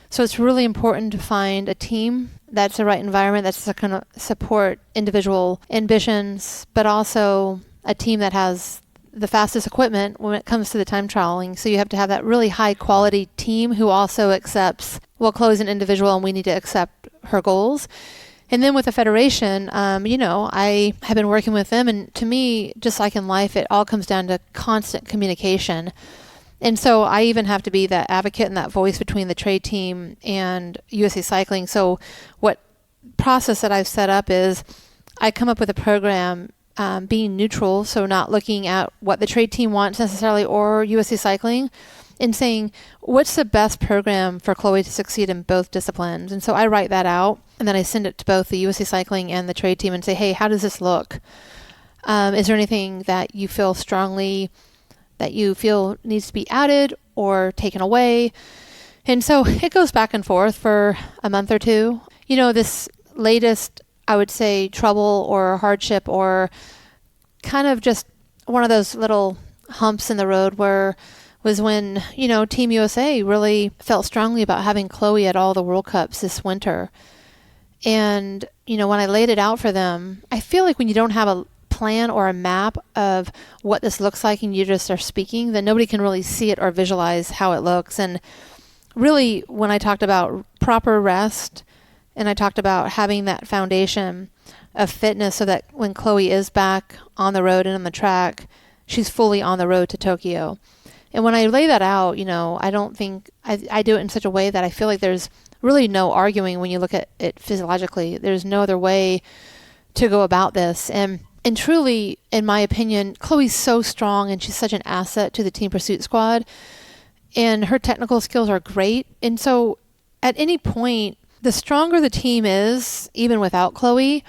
so it's really important to find a team that's the right environment, that's going to support individual ambitions, but also a team that has the fastest equipment when it comes to the time trialing. So you have to have that really high quality team who also accepts, well, Chloé's an individual and we need to accept her goals. And then with the federation, I have been working with them, and to me, just like in life, it all comes down to constant communication. And so I even have to be that advocate and that voice between the trade team and USA Cycling. So what process that I've set up is I come up with a program being neutral, so not looking at what the trade team wants necessarily or USA Cycling, and saying, what's the best program for Chloé to succeed in both disciplines? And so I write that out, and then I send it to both the USA Cycling and the trade team and say, hey, how does this look? Is there anything that you feel strongly that you feel needs to be added or taken away? And so it goes back and forth for a month or two. This latest, I would say, trouble or hardship or kind of just one of those little humps in the road was when, Team USA really felt strongly about having Chloé at all the World Cups this winter. And, when I laid it out for them, I feel like when you don't have a plan or a map of what this looks like and you just are speaking, then nobody can really see it or visualize how it looks. And really, when I talked about proper rest and I talked about having that foundation of fitness so that when Chloé is back on the road and on the track, she's fully on the road to Tokyo. And when I lay that out, I don't think I do it in such a way that I feel like there's really no arguing when you look at it physiologically. There's no other way to go about this. And truly, in my opinion, Chloé's so strong and she's such an asset to the team pursuit squad. And her technical skills are great. And so at any point, the stronger the team is, even without Chloé,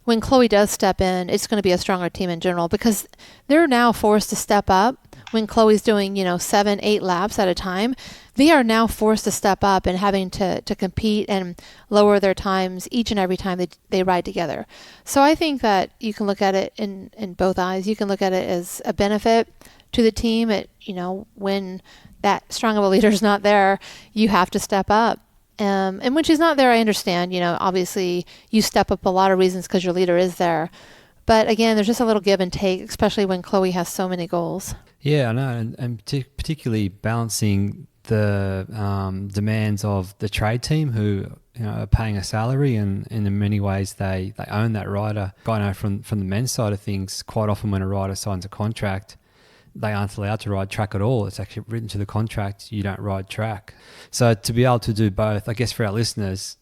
when Chloé does step in, it's going to be a stronger team in general because they're now forced to step up. When Chloé's doing, 7-8 laps at a time, they are now forced to step up and having to compete and lower their times each and every time they ride together. So I think that you can look at it in both eyes. You can look at it as a benefit to the team. When that strong of a leader is not there, you have to step up. And when she's not there, I understand, obviously you step up a lot of reasons because your leader is there. But again, there's just a little give and take, especially when Chloé has so many goals. Yeah, I know, and particularly balancing demands of the trade team who are paying a salary, and in many ways they own that rider. I know from the men's side of things, quite often when a rider signs a contract, they aren't allowed to ride track at all. It's actually written to the contract, you don't ride track. So to be able to do both, I guess for our listeners,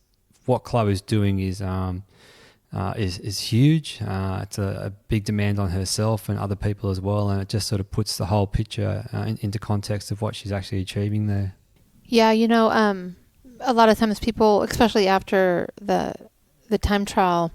what Chloe's doing is huge. It's a big demand on herself and other people as well, and it just sort of puts the whole picture into context of what she's actually achieving there. Yeah, a lot of times people, especially after the time trial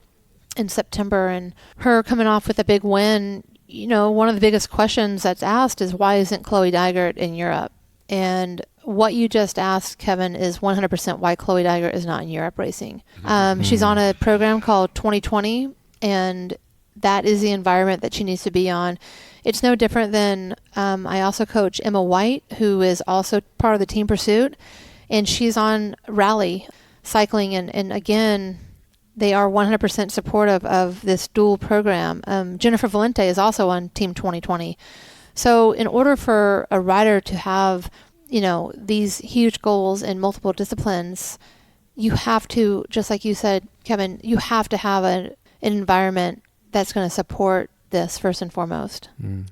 in September and her coming off with a big win, one of the biggest questions that's asked is, why isn't Chloé Dygert in Europe? And what you just asked, Kevin, is 100% why Chloé Dygert is not in Europe racing. She's on a program called 2020, and that is the environment that she needs to be on. It's no different than I also coach Emma White, who is also part of the Team Pursuit, and she's on rally cycling. And again, they are 100% supportive of this dual program. Jennifer Valente is also on Team 2020. So in order for a rider to have, these huge goals in multiple disciplines, you have to, just like you said, Kevin, you have to have an environment that's going to support this first and foremost.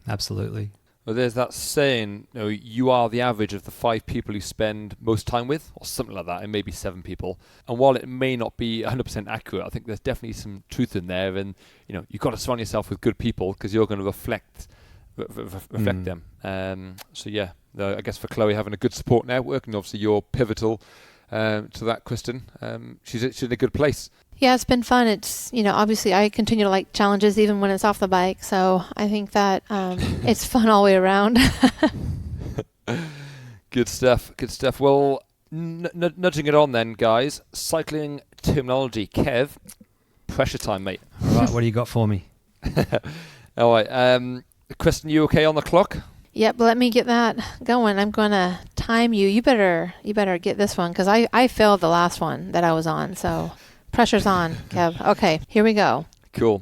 Absolutely. Well, there's that saying, you are the average of the 5 people you spend most time with, or something like that, and maybe 7 people. And while it may not be 100% accurate, I think there's definitely some truth in there. And, you've got to surround yourself with good people because you're going to reflect them. So, yeah, I guess for Chloe, having a good support network, and obviously you're pivotal to that, Kristin. She's in a good place. Yeah, it's been fun. It's, obviously I continue to like challenges even when it's off the bike. So I think that it's fun all the way around. Good stuff. Well, nudging it on then, guys. Cycling terminology. Kev, pressure time, mate. All right, what do you got for me? All right. Kristin, you okay on the clock? Yep, let me get that going. I'm going to time you. You better get this one because I failed the last one that I was on. So pressure's on, Kev. Okay, here we go. Cool.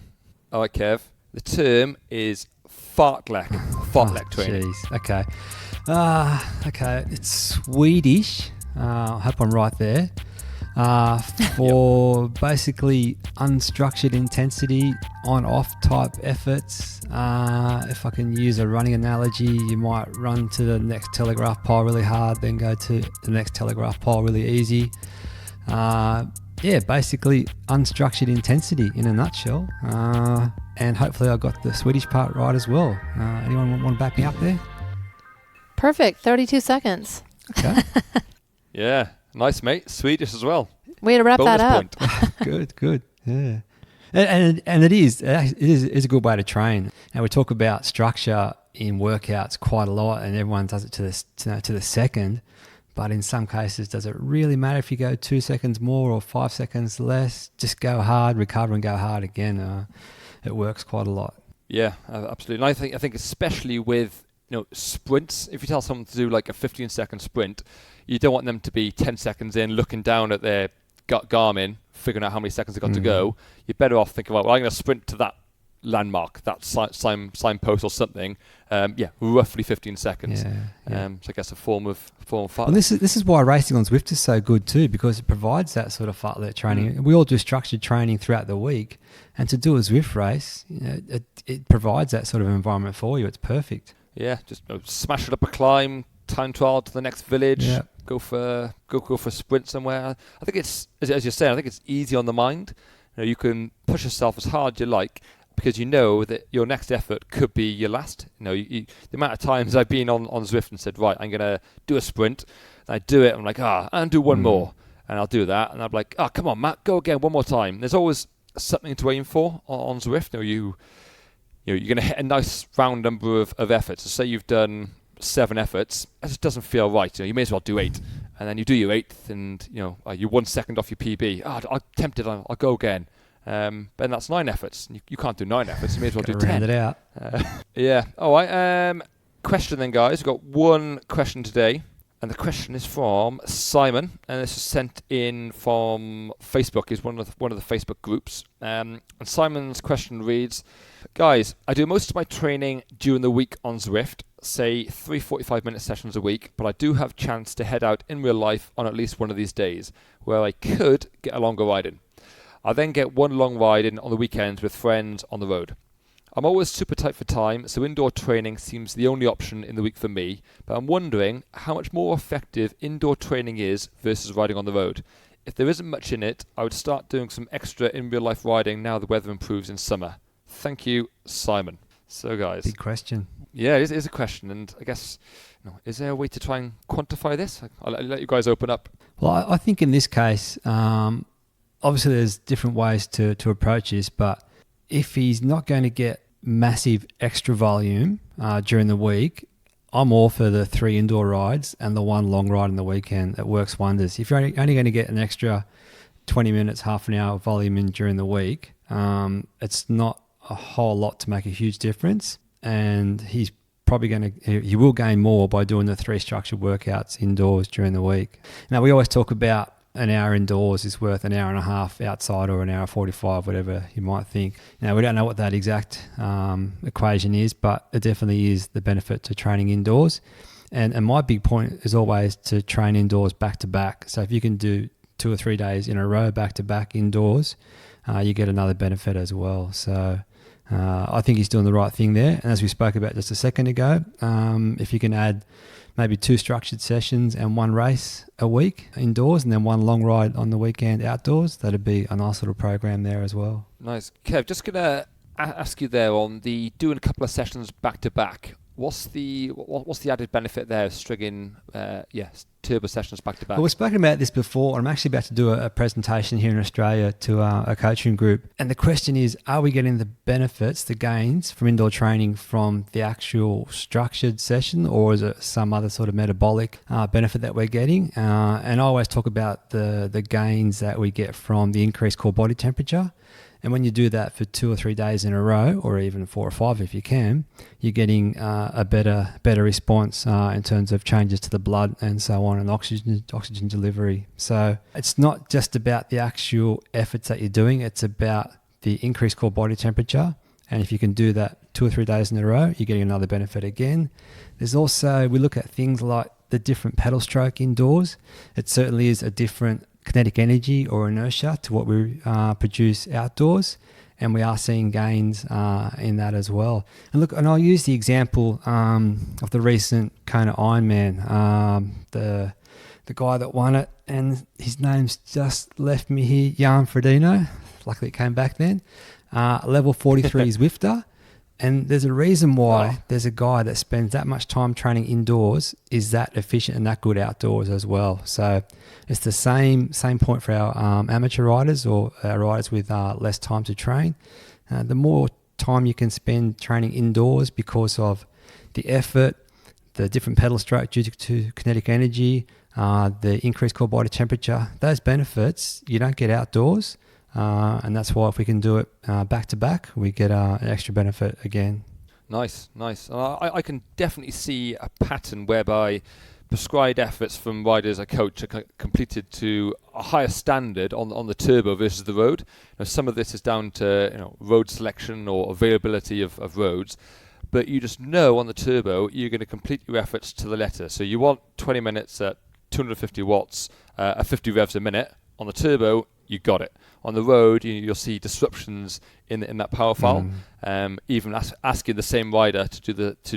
All right, Kev. The term is fartlek training. Jeez. Okay. Okay. It's Swedish. I hope I'm right there. For basically unstructured intensity, on-off type efforts. If I can use a running analogy, you might run to the next telegraph pole really hard, then go to the next telegraph pole really easy. Basically unstructured intensity in a nutshell. And hopefully I got the Swedish part right as well. Anyone want to back me up there? Perfect. 32 seconds. Okay. Yeah. Nice, mate. Swedish as well. Way to wrap Bonus that up. Point. Good. Yeah. And it is a good way to train. And we talk about structure in workouts quite a lot, and everyone does it to the second. But in some cases, does it really matter if you go 2 seconds more or 5 seconds less? Just go hard, recover, and go hard again. It works quite a lot. Yeah, absolutely. And I think especially with sprints, if you tell someone to do like a 15-second sprint, you don't want them to be 10 seconds in, looking down at their Garmin, figuring out how many seconds they've got to go. You're better off thinking, well, I'm going to sprint to that landmark, that signpost or something. Roughly 15 seconds. Yeah. So I guess a form of fartlek. Well, this is why racing on Zwift is so good too, because it provides that sort of fartlek training. We all do structured training throughout the week, and to do a Zwift race, it provides that sort of environment for you. It's perfect. Yeah, just smash it up a climb, time trial to the next village. Yeah. Go for a sprint somewhere. I think it's, as you're saying, I think it's easy on the mind. You can push yourself as hard as you like, because you know that your next effort could be your last. The amount of times I've been on Zwift and said, right, I'm going to do a sprint. And I do it. I'm like, and do one more. And I'll do that. And I'm like, come on, Matt, go again one more time. There's always something to aim for on Zwift. You're going to hit a nice round number of efforts. So say you've done 7 efforts. It just doesn't feel right. You may as well do 8. And then you do your 8th and, you're 1 second off your PB. I'm tempted. I'll go again. But that's 9 efforts. You can't do 9 efforts. You may as well do 10. Round it out. Yeah. All right. Question then, guys. We've got one question today. And the question is from Simon. And this is sent in from Facebook. It's one of the Facebook groups. And Simon's question reads, guys, I do most of my training during the week on Zwift. say 3 45-minute sessions a week, but I do have chance to head out in real life on at least one of these days where I could get a longer ride in. I then get one long ride in on the weekends with friends on the road. I'm always super tight for time, so indoor training seems the only option in the week for me, but I'm wondering how much more effective indoor training is versus riding on the road. If there isn't much in it, I would start doing some extra in real life riding now the weather improves in summer. Thank you, Simon. So guys. Big question. Yeah, it is a question, and I guess, is there a way to try and quantify this? I'll let you guys open up. Well, I think in this case, obviously there's different ways to approach this, but if he's not going to get massive extra volume during the week, I'm all for the 3 indoor rides and the 1 long ride on the weekend. That works wonders. If you're only going to get an extra 20 minutes, half an hour volume in during the week, it's not a whole lot to make a huge difference. And he will gain more by doing the 3 structured workouts indoors during the week. Now, we always talk about an hour indoors is worth an hour and a half outside, or an hour 45, whatever you might think. Now, we don't know what that exact equation is, but it definitely is the benefit to training indoors. And my big point is always to train indoors back to back. So if you can do 2 or 3 days in a row back to back indoors, you get another benefit as well. So I think he's doing the right thing there. And as we spoke about just a second ago, if you can add maybe 2 structured sessions and 1 race a week indoors, and then 1 long ride on the weekend outdoors, that'd be a nice little program there as well. Nice. Kev, just going to ask you there on the doing a couple of sessions back to back. What's the added benefit there of stringing turbo sessions back to back? Well, we've spoken about this before. I'm actually about to do a presentation here in Australia to a coaching group. And the question is, are we getting the benefits, the gains from indoor training from the actual structured session, or is it some other sort of metabolic benefit that we're getting? And I always talk about the gains that we get from the increased core body temperature. And when you do that for 2 or 3 days in a row, or even 4 or 5 if you can, you're getting a better response in terms of changes to the blood and so on, and oxygen delivery. So it's not just about the actual efforts that you're doing, it's about the increased core body temperature. And if you can do that 2 or 3 days in a row, you're getting another benefit again. There's also, we look at things like the different pedal stroke indoors. It certainly is a different kinetic energy or inertia to what we produce outdoors, and we are seeing gains in that as well. And look, and I'll use the example of the recent Kona Ironman, the guy that won it, and his name's just left me here, Jan Frodeno. Luckily it came back then. Level 43 Zwifter. And there's a reason why there's a guy that spends that much time training indoors, is that efficient and that good outdoors as well. So it's the same point for our amateur riders, or our riders with less time to train. The more time you can spend training indoors because of the effort, the different pedal stroke due to kinetic energy, the increased core body temperature, those benefits you don't get outdoors. And that's why if we can do it back to back, we get an extra benefit again. Nice. I can definitely see a pattern whereby prescribed efforts from riders I coach are completed to a higher standard on the turbo versus the road. Some of this is down to road selection or availability of roads, but you just know on the turbo you're going to complete your efforts to the letter. So you want 20 minutes at 250 watts at 50 revs a minute. On the turbo, you got it. On the road, you'll see disruptions in that power file, even asking the same rider to do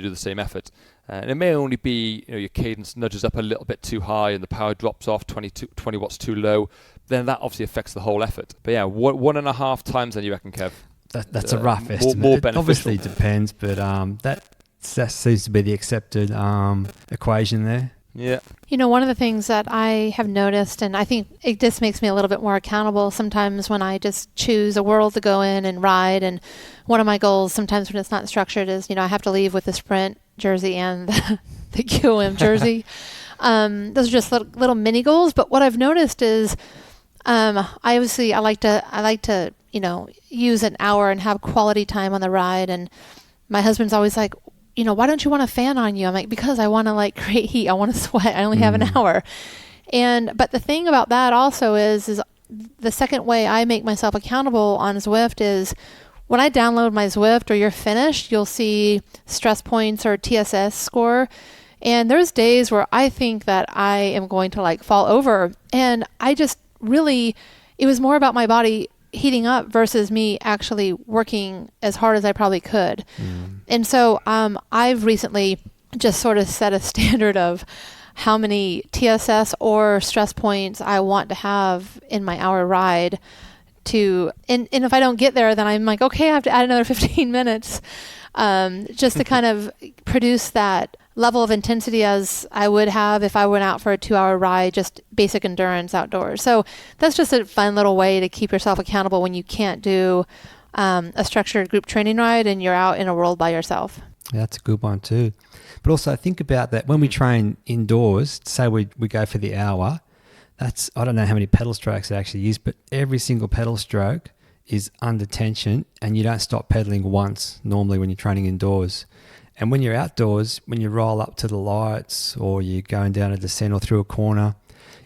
the same effort. And it may only be your cadence nudges up a little bit too high and the power drops off 20 watts too low. Then that obviously affects the whole effort. But yeah, 1.5 times then you reckon, Kev? That's a rough estimate. More beneficial. It obviously depends, but that seems to be the accepted equation there. Yeah. One of the things that I have noticed, and I think it just makes me a little bit more accountable sometimes when I just choose a world to go in and ride. And one of my goals sometimes when it's not structured is, I have to leave with the sprint jersey and the QM jersey. Those are just little mini goals. But what I've noticed is, I like to, use an hour and have quality time on the ride. And my husband's always like, why don't you want a fan on you? I'm like, because I want to create heat. I want to sweat. I only have an hour. But the thing about that also is the second way I make myself accountable on Zwift is when I download my Zwift or you're finished, you'll see stress points or TSS score. And there's days where I think that I am going to like fall over. And I just really, it was more about my body heating up versus me actually working as hard as I probably could. And so I've recently just sort of set a standard of how many TSS or stress points I want to have in my hour ride to, and if I don't get there, then I'm like, okay, I have to add another 15 minutes just to kind of produce that level of intensity as I would have if I went out for a 2-hour ride, just basic endurance outdoors. So that's just a fun little way to keep yourself accountable when you can't do a structured group training ride and you're out in a world by yourself. Yeah, that's a good one too. But also think about that when we train indoors, say we go for the hour, that's, I don't know how many pedal strokes I actually use, but every single pedal stroke is under tension and you don't stop pedaling once normally when you're training indoors. And when you're outdoors, when you roll up to the lights or you're going down a descent or through a corner,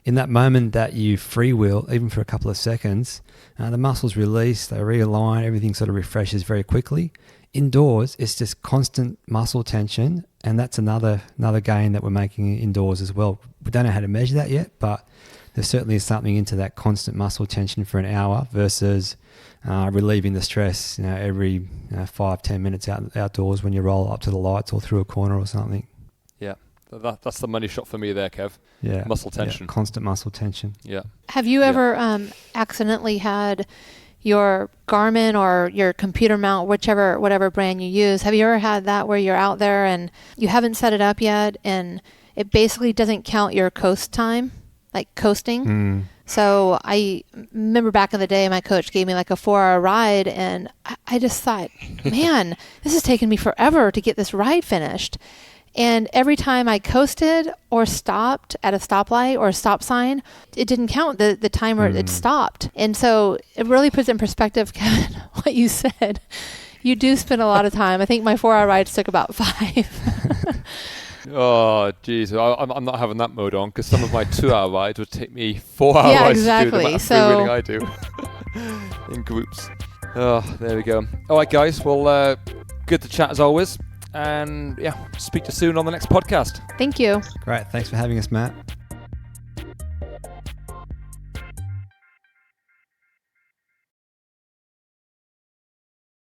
in that moment that you freewheel, even for a couple of seconds, the muscles release, they realign, everything sort of refreshes very quickly. Indoors, it's just constant muscle tension, and that's another gain that we're making indoors as well. We don't know how to measure that yet, but there certainly is something into that constant muscle tension for an hour versus relieving the stress, every 5-10 minutes outdoors when you roll up to the lights or through a corner or something. Yeah, that's the money shot for me there, Kev. Yeah, muscle tension, constant muscle tension. Yeah. Have you ever accidentally had your Garmin or your computer mount, whatever brand you use, have you ever had that where you're out there and you haven't set it up yet and it basically doesn't count your coast time, like coasting? So I remember back in the day, my coach gave me like a 4-hour ride and I just thought, man, this is taking me forever to get this ride finished. And every time I coasted or stopped at a stoplight or a stop sign, it didn't count the timer it stopped. And so it really puts in perspective, Kevin, what you said. You do spend a lot of time. I think my 4-hour rides took about 5. Oh, geez. I'm not having that mode on because some of my 2-hour rides would take me 4 hours yeah, to exactly. do the amount of freewheeling I do in groups. Oh, there we go. All right, guys. Well, good to chat as always. And yeah, speak to you soon on the next podcast. Thank you. Great. Thanks for having us, Matt.